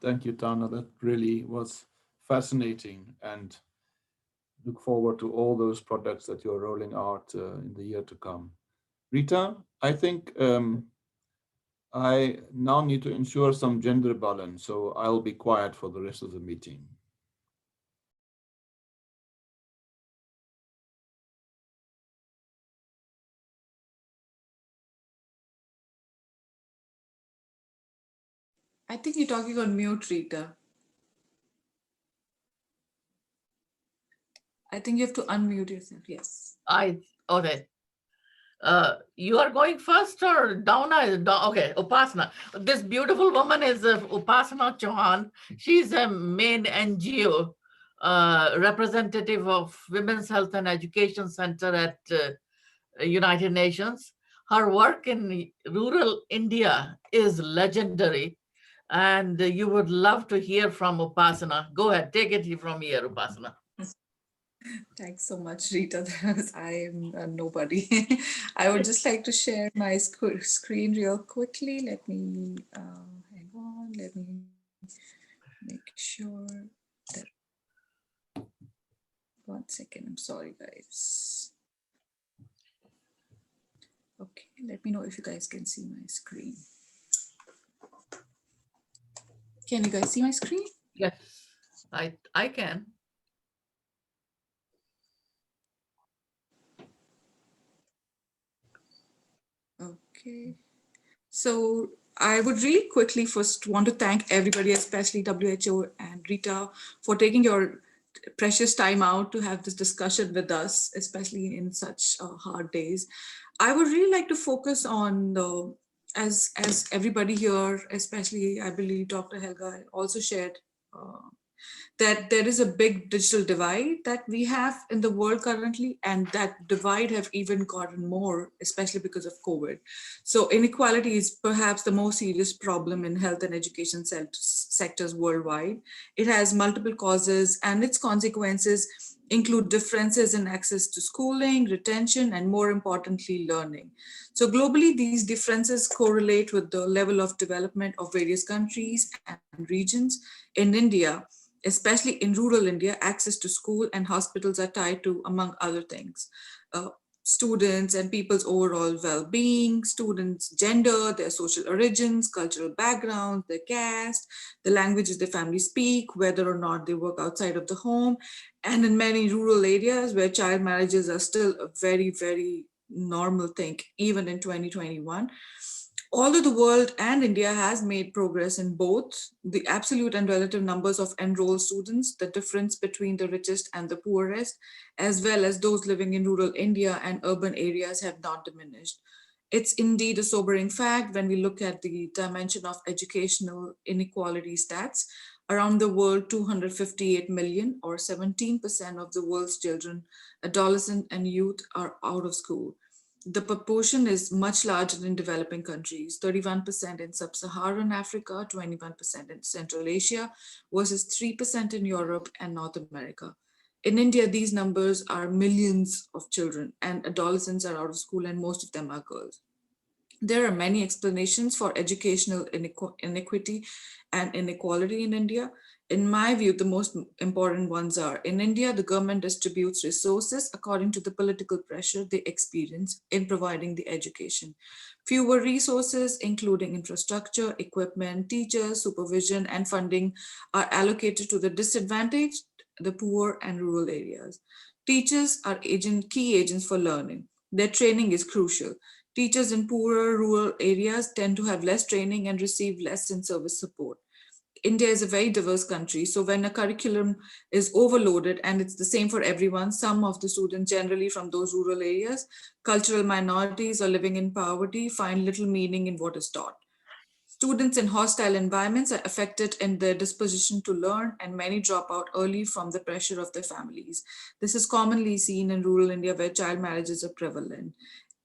Thank you, Tana. That really was fascinating, and look forward to all those products that you're rolling out in the year to come. Rita, I think I now need to ensure some gender balance, so I'll be quiet for the rest of the meeting. I think you're talking on mute, Rita. I think you have to unmute yourself. Yes. Okay. You are going first or Downa? Okay, Upasana. This beautiful woman is Upasana Chauhan. She's a main NGO representative of Women's Health and Education Center at United Nations. Her work in rural India is legendary, and you would love to hear from Upasana. Go ahead, take it from here, Upasana. Thanks so much, Rita. I am nobody. I would just like to share my screen real quickly. Let me hang on. Let me make sure that. 1 second. I'm sorry, guys. Okay, let me know if you guys can see my screen. Can you guys see my screen? Yes, I can. Okay, so I would really quickly first want to thank everybody, especially WHO and Rita, for taking your precious time out to have this discussion with us, especially in such hard days. I would really like to focus on the, as everybody here, especially I believe Dr. Helga also shared, that there is a big digital divide that we have in the world currently, and that divide have even gotten more, especially because of COVID. So inequality is perhaps the most serious problem in health and education sectors worldwide. It has multiple causes, and its consequences include differences in access to schooling, retention, and more importantly, learning. So globally, these differences correlate with the level of development of various countries and regions. In India, especially in rural India, access to school and hospitals are tied to, among other things, students and people's overall well-being, students' gender, their social origins, cultural backgrounds, their caste, the languages their families speak, whether or not they work outside of the home. And in many rural areas where child marriages are still a very, very normal thing, even in 2021, although the world and India has made progress in both the absolute and relative numbers of enrolled students, the difference between the richest and the poorest, as well as those living in rural India and urban areas have not diminished. It's indeed a sobering fact when we look at the dimension of educational inequality stats. Around the world, 258 million or 17% of the world's children, adolescents and youth are out of school. The proportion is much larger in developing countries, 31% in sub-Saharan Africa, 21% in Central Asia, versus 3% in Europe and North America. In India, these numbers are millions of children, and adolescents are out of school, and most of them are girls. There are many explanations for educational inequity and inequality in India. In my view, the most important ones are, in India, the government distributes resources according to the political pressure they experience in providing the education. Fewer resources, including infrastructure, equipment, teachers, supervision, and funding, are allocated to the disadvantaged, the poor, and rural areas. Teachers are key agents for learning. Their training is crucial. Teachers in poorer rural areas tend to have less training and receive less in-service support. India is a very diverse country, so when a curriculum is overloaded, and it's the same for everyone, some of the students generally from those rural areas, cultural minorities or living in poverty find little meaning in what is taught. Students in hostile environments are affected in their disposition to learn, and many drop out early from the pressure of their families. This is commonly seen in rural India where child marriages are prevalent.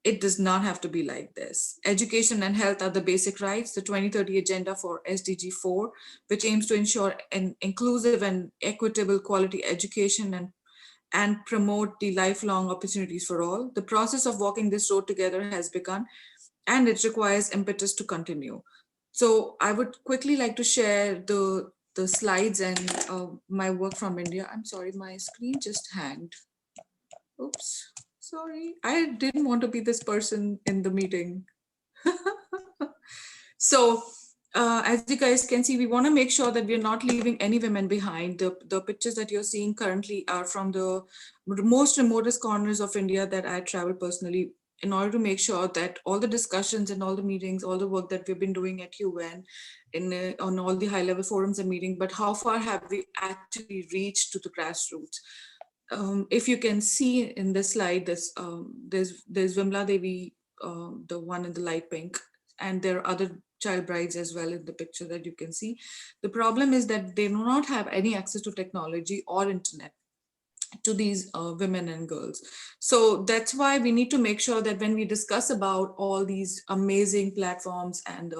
It does not have to be like this. Education and health are the basic rights. The 2030 Agenda for SDG 4, which aims to ensure an inclusive and equitable quality education and promote the lifelong opportunities for all. The process of walking this road together has begun, and it requires impetus to continue. So I would quickly like to share the slides and my work from India. I'm sorry, my screen just hanged. Oops, sorry. I didn't want to be this person in the meeting. So as you guys can see, we want to make sure that we're not leaving any women behind. The pictures that you're seeing currently are from the most remotest corners of India that I traveled personally, in order to make sure that all the discussions and all the meetings, all the work that we've been doing at UN, on all the high level forums and meetings, but how far have we actually reached to the grassroots? If you can see in this slide, there's Vimla Devi, the one in the light pink, and there are other child brides as well in the picture that you can see. The problem is that they do not have any access to technology or internet to these women and girls. So that's why we need to make sure that when we discuss about all these amazing platforms and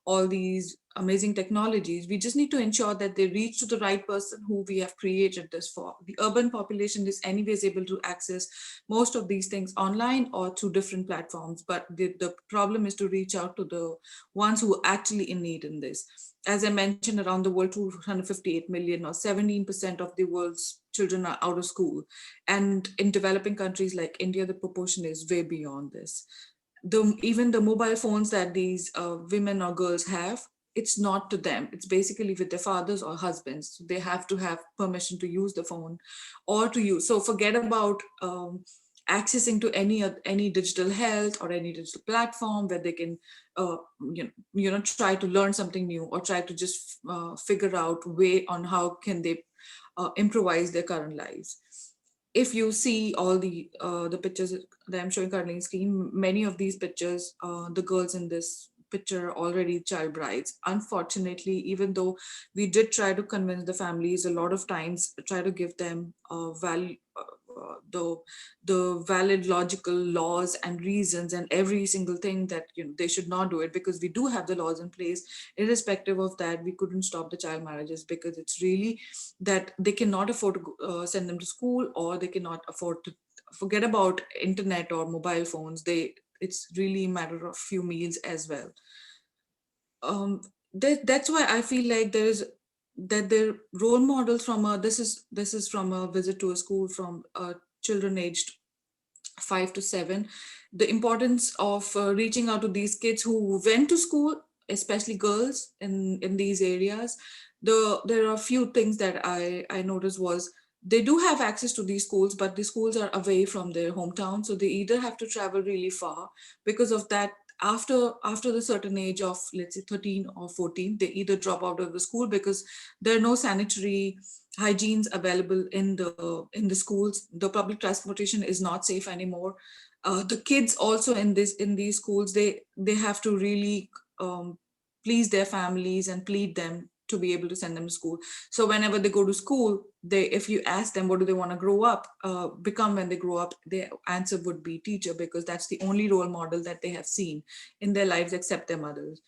all these amazing technologies, we just need to ensure that they reach to the right person who we have created this for. The urban population is anyways able to access most of these things online or through different platforms, but the problem is to reach out to the ones who are actually in need in this. As I mentioned, around the world, 258 million or 17% of the world's children are out of school. And in developing countries like India, the proportion is way beyond this. Even the mobile phones that these women or girls have, it's not to them. It's basically with their fathers or husbands. So they have to have permission to use the phone or to use. So forget about accessing to any digital health or any digital platform where they can try to learn something new or try to just figure out way on how can they improvise their current lives. If you see all the pictures that I'm showing currently on screen, many of these pictures, the girls in this picture are already child brides. Unfortunately, even though we did try to convince the families a lot of times, try to give them the valid logical laws and reasons and every single thing that they should not do it, because we do have the laws in place. Irrespective of that, we couldn't stop the child marriages because it's really that they cannot afford to send them to school, or they cannot afford to forget about internet or mobile phones. It's really a matter of few meals as well. That's why I feel like the role models from this is from a visit to a school from children aged 5 to 7. The importance of reaching out to these kids who went to school, especially girls in these areas. There are a few things that I noticed was they do have access to these schools, but the schools are away from their hometown, so they either have to travel really far. Because of that, after the certain age of, let's say, 13 or 14, they either drop out of the school because there are no sanitary hygienes available in the schools. The public transportation is not safe anymore. The kids also in these schools, they have to really please their families and plead them to be able to send them to school. So whenever they go to school, if you ask them what do they want to grow up become when they grow up, their answer would be teacher, because that's the only role model that they have seen in their lives except their mothers.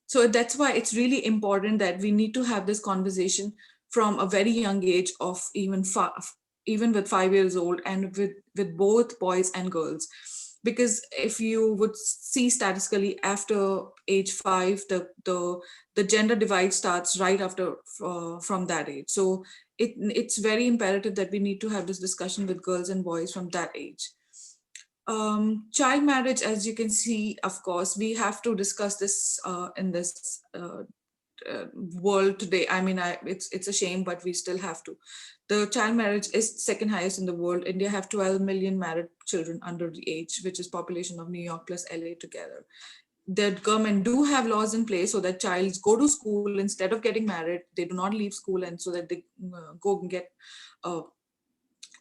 So that's why it's really important that we need to have this conversation from a very young age of even with 5 years old, and with both boys and girls. Because if you would see statistically, after age 5, the gender divide starts right after from that age. So it's very imperative that we need to have this discussion with girls and boys from that age. Child marriage, as you can see, of course, we have to discuss this in this world today. I mean, it's a shame, but we still have to. The child marriage is second highest in the world. India have 12 million married children under the age, which is population of New York plus LA together. The government do have laws in place so that childs go to school instead of getting married. They do not leave school, and so that they go and get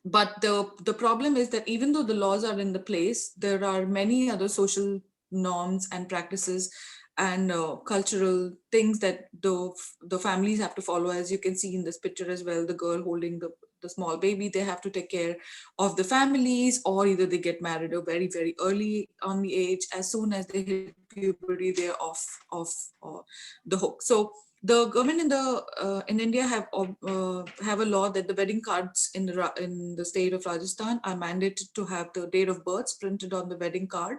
but the problem is that even though the laws are in the place, there are many other social norms and practices and cultural things that the families have to follow. As you can see in this picture as well, the girl holding the small baby, they have to take care of the families, or either they get married or very, very early on the age. As soon as they hit puberty, they're off the hook. So the government in India have a law that the wedding cards in the state of Rajasthan are mandated to have the date of birth printed on the wedding card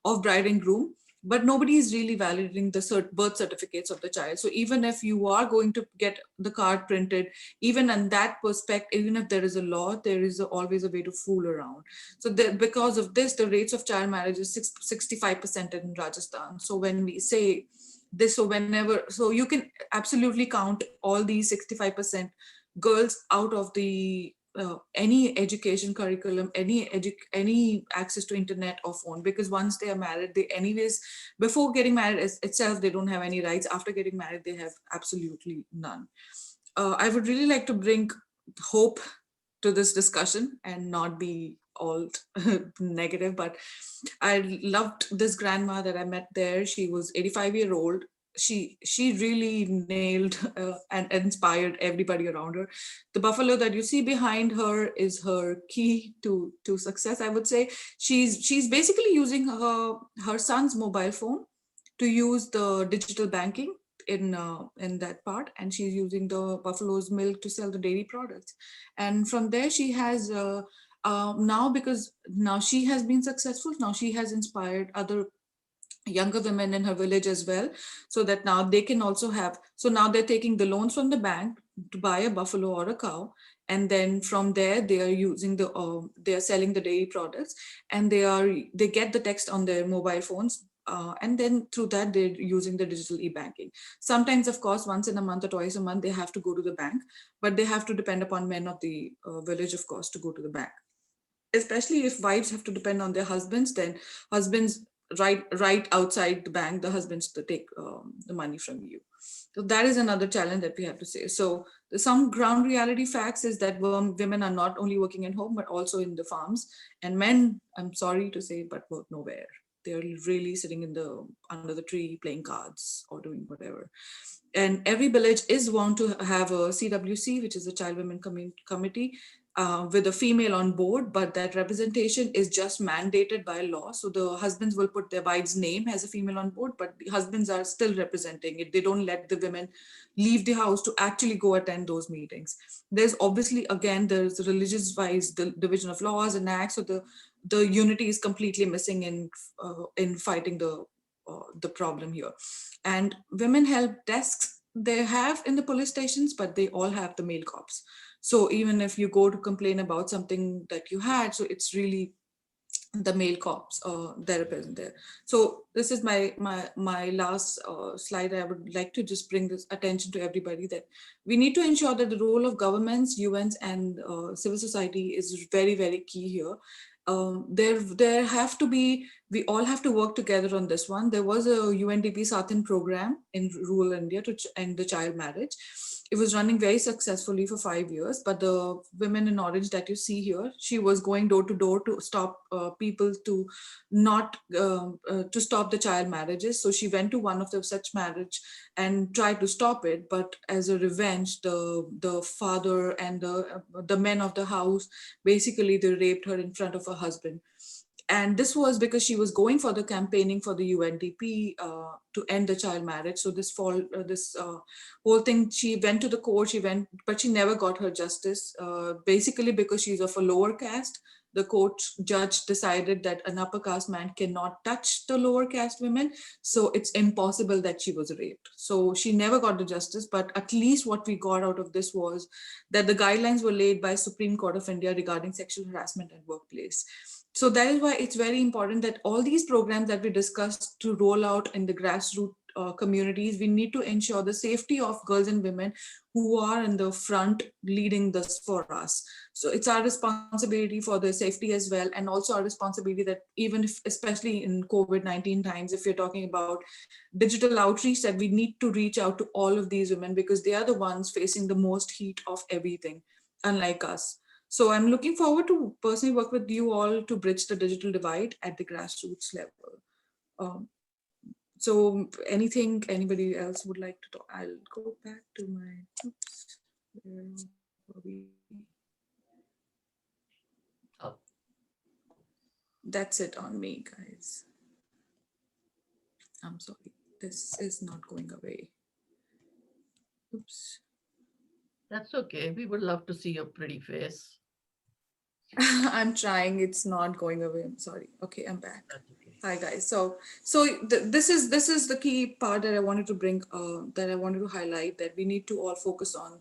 of bride and groom, but nobody is really validating the birth certificates of the child. So even if you are going to get the card printed, even in that perspective, even if there is a law, there is always a way to fool around. So because of this, the rates of child marriage is 65% in Rajasthan. So when we say this, so you can absolutely count all these 65% girls out of the any education curriculum, any access to internet or phone, because once they are married, they anyways, before getting married itself, they don't have any rights. After getting married, they have absolutely none. I would really like to bring hope to this discussion and not be all negative, but I loved this grandma that I met there. She was 85-year-old. She really nailed and inspired everybody around her. The buffalo that you see behind her is her key to success, I would say. She's basically using her son's mobile phone to use the digital banking in that part, and she's using the buffalo's milk to sell the dairy products. And from there she has now, because now she has been successful, now she has inspired other younger women in her village as well, so that now they can also have, so now they're taking the loans from the bank to buy a buffalo or a cow, and then from there they are using they are selling the dairy products, and they get the text on their mobile phones, and then through that they're using the digital e-banking. Sometimes, of course, once in a month or twice a month they have to go to the bank, but they have to depend upon men of the village, of course, to go to the bank. Especially if wives have to depend on their husbands, then husbands right outside the bank, the husbands to take the money from you. So that is another challenge that we have to say. So some ground reality facts is that women are not only working at home, but also in the farms, and men, I'm sorry to say, but work nowhere. They're really sitting under the tree playing cards or doing whatever. And every village is want to have a CWC, which is a Child Women Committee, with a female on board, but that representation is just mandated by law. So the husbands will put their wife's name as a female on board, but the husbands are still representing it. They don't let the women leave the house to actually go attend those meetings. There's obviously, again, there's religious wise the division of laws and acts, so the unity is completely missing in fighting the problem here. And women help desks they have in the police stations, but they all have the male cops. So even if you go to complain about something that you had, so it's really the male cops that are present there. So this is my last slide. I would like to just bring this attention to everybody that we need to ensure that the role of governments, UNs, and civil society is very, very key here. There have to be, we all have to work together on this one. There was a UNDP Sathin program in rural India to end the child marriage. It was running very successfully for 5 years, but the women in orange that you see here, she was going door to door to stop people to not to stop the child marriages. So she went to one of the such marriage and tried to stop it, but as a revenge, the father and the men of the house, basically they raped her in front of her husband. And this was because she was going for the campaigning for the UNDP to end the child marriage. So this whole thing, she went to the court, but she never got her justice, basically because she's of a lower caste. The court judge decided that an upper caste man cannot touch the lower caste women. So it's impossible that she was raped. So she never got the justice, but at least what we got out of this was that the guidelines were laid by Supreme Court of India regarding sexual harassment at workplace. So that is why it's very important that all these programs that we discussed to roll out in the grassroots communities, we need to ensure the safety of girls and women who are in the front leading this for us. So it's our responsibility for their safety as well, and also our responsibility that even if, especially in COVID-19 times, if you're talking about digital outreach, that we need to reach out to all of these women because they are the ones facing the most heat of everything, unlike us. So I'm looking forward to personally work with you all to bridge the digital divide at the grassroots level. So anything anybody else would like to talk? I'll go back to my, oops, where were we? Oh. That's it on me, guys. I'm sorry, this is not going away. Oops. That's okay. We would love to see your pretty face. I'm trying, it's not going away. I'm sorry. Okay, I'm back. That's okay. Hi guys. So this is the key part that I wanted to bring, that I wanted to highlight, that we need to all focus on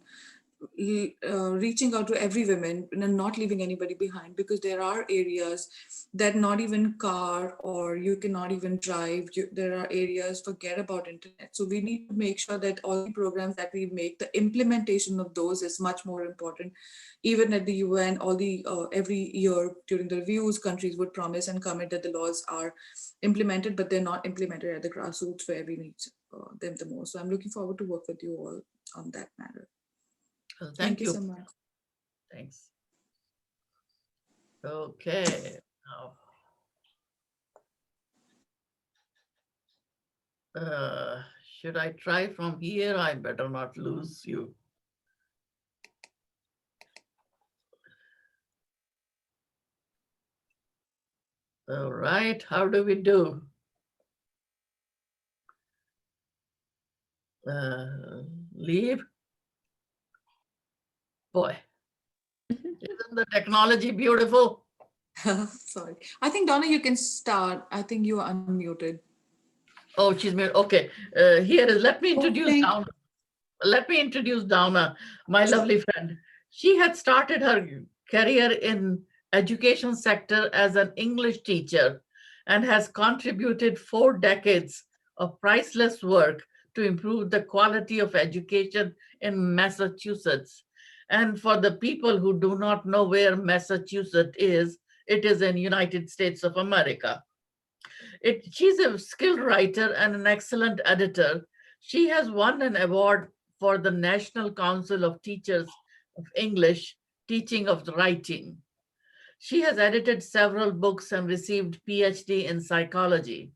reaching out to every woman and not leaving anybody behind, because there are areas that not even car or you cannot even drive. There are areas, forget about internet. So we need to make sure that all the programs that we make, the implementation of those is much more important. Even at the UN, all the every year during the reviews, countries would promise and commit that the laws are implemented, but they're not implemented at the grassroots where we need them the most. So I'm looking forward to work with you all on that matter. Thank you so much. Thanks. Okay. Now, should I try from here? I better not lose you. All right, how do we do? Leave? Boy, isn't the technology beautiful? Sorry. I think, Donna, you can start. I think you are unmuted. Oh, she's muted. Okay, here is, let me introduce Donna. Let me introduce Donna, my lovely friend. She had started her career in education sector as an English teacher and has contributed 4 decades of priceless work to improve the quality of education in Massachusetts. And for the people who do not know where Massachusetts is, it is in United States of America. She's a skilled writer and an excellent editor. She has won an award for the National Council of Teachers of English, Teaching of Writing. She has edited several books and received PhD in psychology.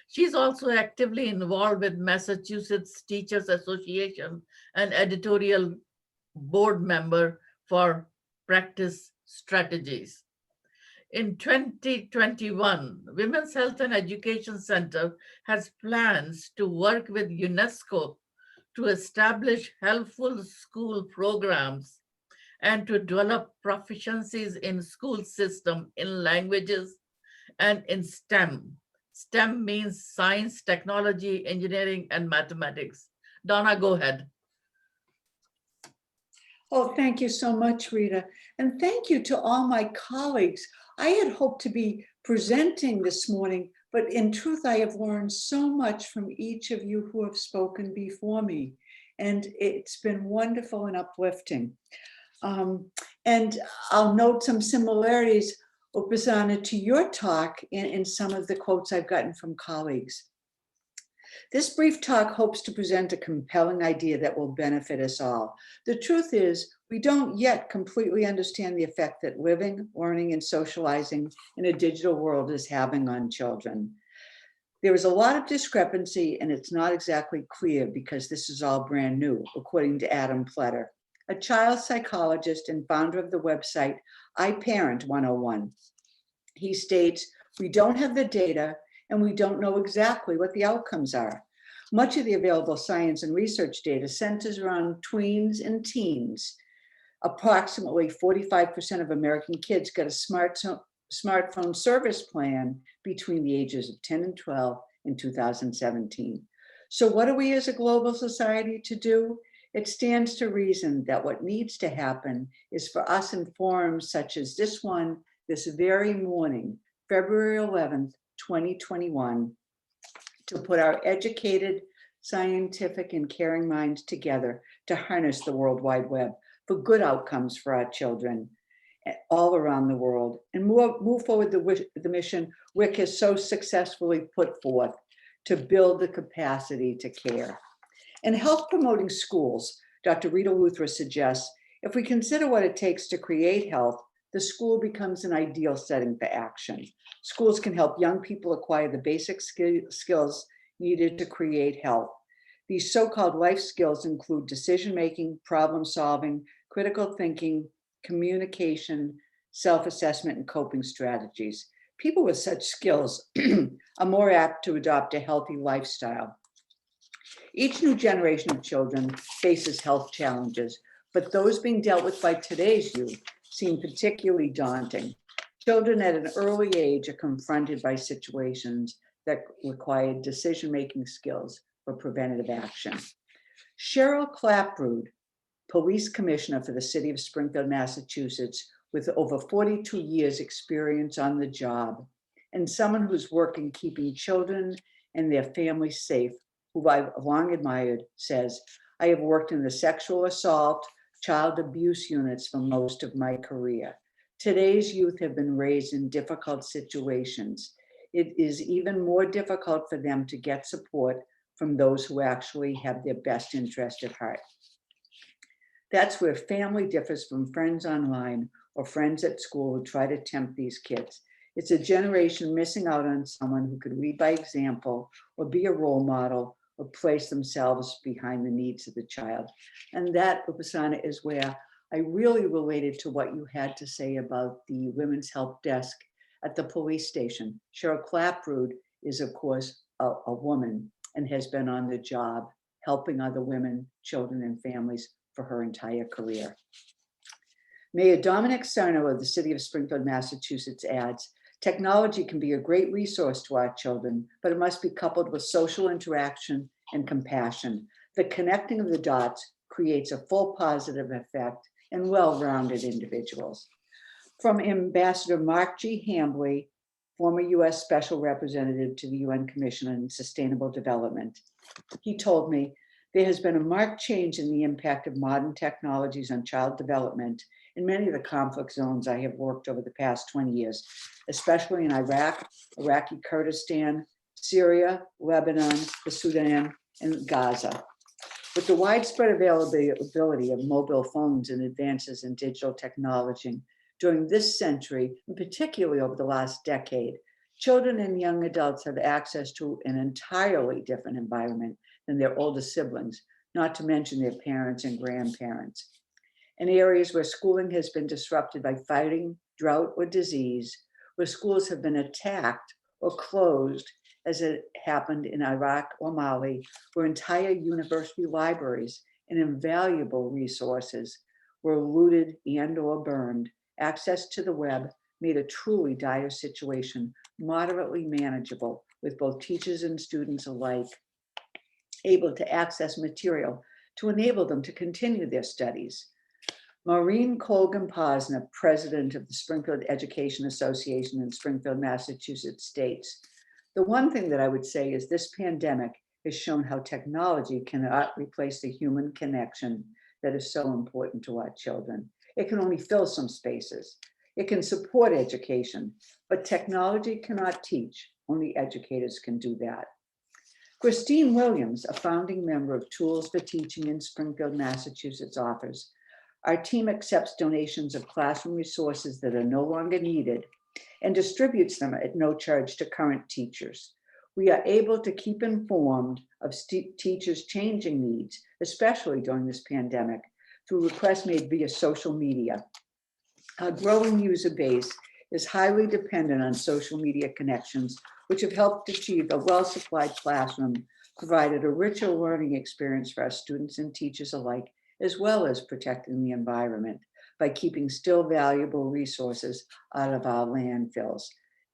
She's also actively involved with Massachusetts Teachers Association and editorial board member for Practice Strategies. In 2021, Women's Health and Education Center has plans to work with UNESCO to establish helpful school programs and to develop proficiencies in school system in languages and in STEM. STEM means science, technology, engineering, and mathematics. Donna, go ahead. Oh, thank you so much, Rita. And thank you to all my colleagues. I had hoped to be presenting this morning, but in truth, I have learned so much from each of you who have spoken before me. And it's been wonderful and uplifting. And I'll note some similarities, Upasana, to your talk in some of the quotes I've gotten from colleagues. This brief talk hopes to present a compelling idea that will benefit us all. The truth is, we don't yet completely understand the effect that living, learning, and socializing in a digital world is having on children. There is a lot of discrepancy, and it's not exactly clear because this is all brand new, according to Adam Pletter, a child psychologist and founder of the website iParent 101. He states, "We don't have the data, and we don't know exactly what the outcomes are. Much of the available science and research data centers around tweens and teens. Approximately 45% of American kids got a smartphone service plan between the ages of 10 and 12 in 2017. So what are we as a global society to do? It stands to reason that what needs to happen is for us in forums such as this one, this very morning, February 11th, 2021, to put our educated, scientific, and caring minds together to harness the World Wide Web for good outcomes for our children all around the world, and move forward the mission WIC has so successfully put forth to build the capacity to care. In health promoting schools, Dr. Rita Luthra suggests, if we consider what it takes to create health, the school becomes an ideal setting for action. Schools can help young people acquire the basic skills needed to create health. These so-called life skills include decision-making, problem-solving, critical thinking, communication, self-assessment, and coping strategies. People with such skills are more apt to adopt a healthy lifestyle. Each new generation of children faces health challenges, but those being dealt with by today's youth seem particularly daunting. Children at an early age are confronted by situations that require decision-making skills for preventative action. Cheryl Clapprood, police commissioner for the city of Springfield, Massachusetts, with over 42 years experience on the job, and someone who's working keeping children and their families safe, who I've long admired, says, "I have worked in the sexual assault, child abuse units for most of my career. Today's youth have been raised in difficult situations. It is even more difficult for them to get support from those who actually have their best interest at heart." That's where family differs from friends online or friends at school who try to tempt these kids. It's a generation missing out on someone who could lead by example or be a role model or place themselves behind the needs of the child. And that, Upasana, is where I really related to what you had to say about the Women's Help Desk at the police station. Cheryl Clapprood is, of course, a woman and has been on the job helping other women, children, and families for her entire career. Mayor Dominic Sarno of the city of Springfield, Massachusetts adds, "Technology can be a great resource to our children, but it must be coupled with social interaction and compassion. The connecting of the dots creates a full positive effect and well-rounded individuals." From Ambassador Mark G. Hambley, former US Special Representative to the UN Commission on Sustainable Development. He told me, "There has been a marked change in the impact of modern technologies on child development in many of the conflict zones I have worked over the past 20 years, especially in Iraq, Iraqi Kurdistan, Syria, Lebanon, the Sudan, and Gaza. With the widespread availability of mobile phones and advances in digital technology during this century, and particularly over the last decade, children and young adults have access to an entirely different environment than their older siblings, not to mention their parents and grandparents. In areas where schooling has been disrupted by fighting, drought, or disease, where schools have been attacked or closed, as it happened in Iraq or Mali, where entire university libraries and invaluable resources were looted and or burned, access to the web made a truly dire situation moderately manageable, with both teachers and students alike able to access material to enable them to continue their studies. Maureen Colgan-Posner, president of the Springfield Education Association in Springfield, Massachusetts, states, "The one thing that I would say is this pandemic has shown how technology cannot replace the human connection that is so important to our children. It can only fill some spaces. It can support education, but technology cannot teach. Only educators can do that." Christine Williams, a founding member of Tools for Teaching in Springfield, Massachusetts, offers, "Our team accepts donations of classroom resources that are no longer needed and distributes them at no charge to current teachers. We are able to keep informed of teachers' changing needs, especially during this pandemic, through requests made via social media. Our growing user base is highly dependent on social media connections, which have helped achieve a well-supplied classroom, provided a richer learning experience for our students and teachers alike, as well as protecting the environment by keeping still valuable resources out of our landfills.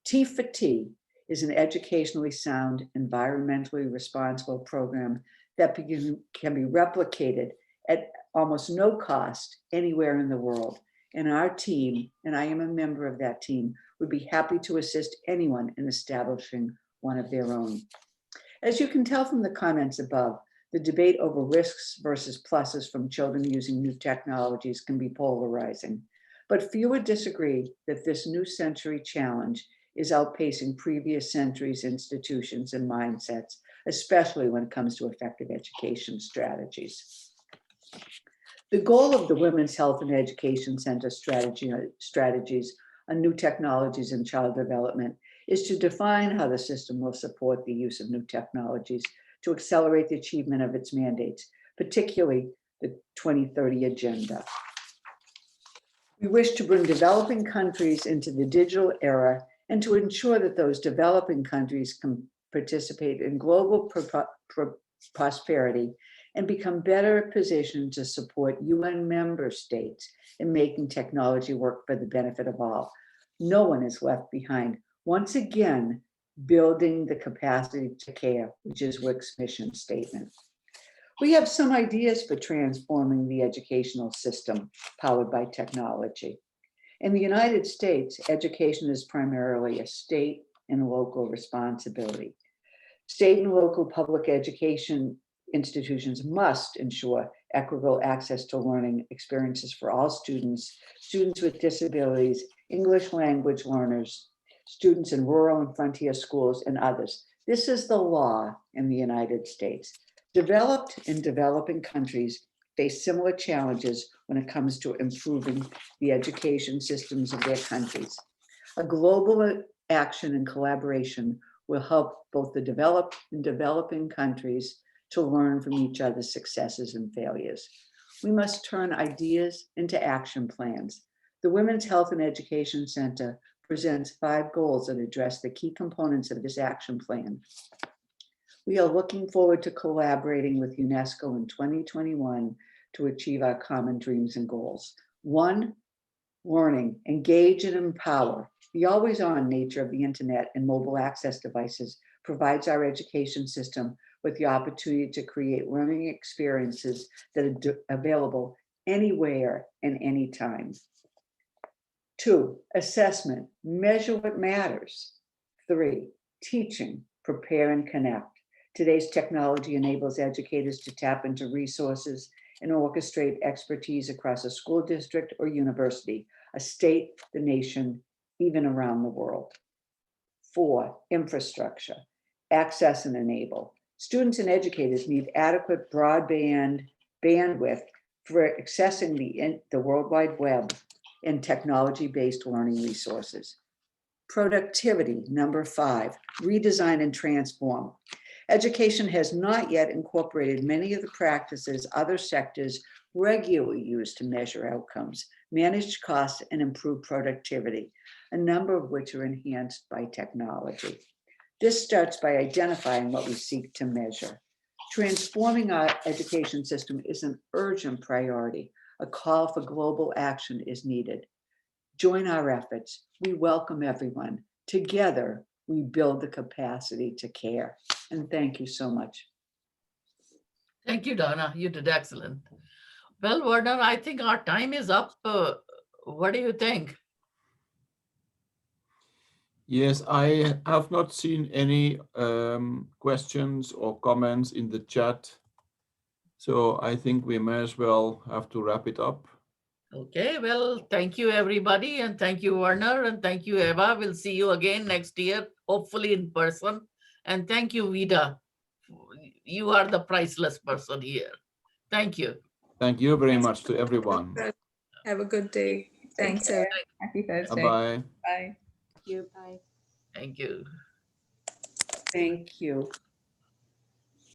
T for T is an educationally sound, environmentally responsible program that can be replicated at almost no cost anywhere in the world. And our team, and I am a member of that team, would be happy to assist anyone in establishing one of their own." As you can tell from the comments above, the debate over risks versus pluses from children using new technologies can be polarizing, but few would disagree that this new century challenge is outpacing previous centuries' institutions and mindsets, especially when it comes to effective education strategies. The goal of the Women's Health and Education Center strategies on new technologies in child development is to define how the system will support the use of new technologies to accelerate the achievement of its mandates, particularly the 2030 agenda. We wish to bring developing countries into the digital era and to ensure that those developing countries can participate in global prosperity and become better positioned to support UN member states in making technology work for the benefit of all. No one is left behind. Once again, building the capacity to care, which is WIC's mission statement. We have some ideas for transforming the educational system powered by technology. In the United States, education is primarily a state and local responsibility. State and local public education institutions must ensure equitable access to learning experiences for all students, students with disabilities, English language learners, students in rural and frontier schools, and others. This is the law in the United States. Developed and developing countries face similar challenges when it comes to improving the education systems of their countries. A global action and collaboration will help both the developed and developing countries to learn from each other's successes and failures. We must turn ideas into action plans. The Women's Health and Education Center presents 5 goals that address the key components of this action plan. We are looking forward to collaborating with UNESCO in 2021 to achieve our common dreams and goals. 1, learning, engage and empower. The always-on nature of the internet and mobile access devices provides our education system with the opportunity to create learning experiences that are available anywhere and anytime. 2, assessment, measure what matters. 3, teaching, prepare and connect. Today's technology enables educators to tap into resources and orchestrate expertise across a school district or university, a state, the nation, even around the world. 4, infrastructure, access and enable. Students and educators need adequate broadband bandwidth for accessing the World Wide Web and technology-based learning resources. Productivity, number 5, redesign and transform. Education has not yet incorporated many of the practices other sectors regularly use to measure outcomes, manage costs, and improve productivity, a number of which are enhanced by technology. This starts by identifying what we seek to measure. Transforming our education system is an urgent priority. A call for global action is needed. Join our efforts. We welcome everyone. Together, we build the capacity to care. And thank you so much. Thank you, Donna. You did excellent. Well, Werner, I think our time is up. What do you think? Yes, I have not seen any questions or comments in the chat. So I think we may as well have to wrap it up. Okay, well, thank you, everybody. And thank you, Werner. And thank you, Eva. We'll see you again next year, hopefully in person. And thank you, Vida. You are the priceless person here. Thank you. Thank you very much to everyone. Have a good day. Thanks. Happy Thursday. Bye-bye. Bye. Thank you. Bye. Thank you. Thank you.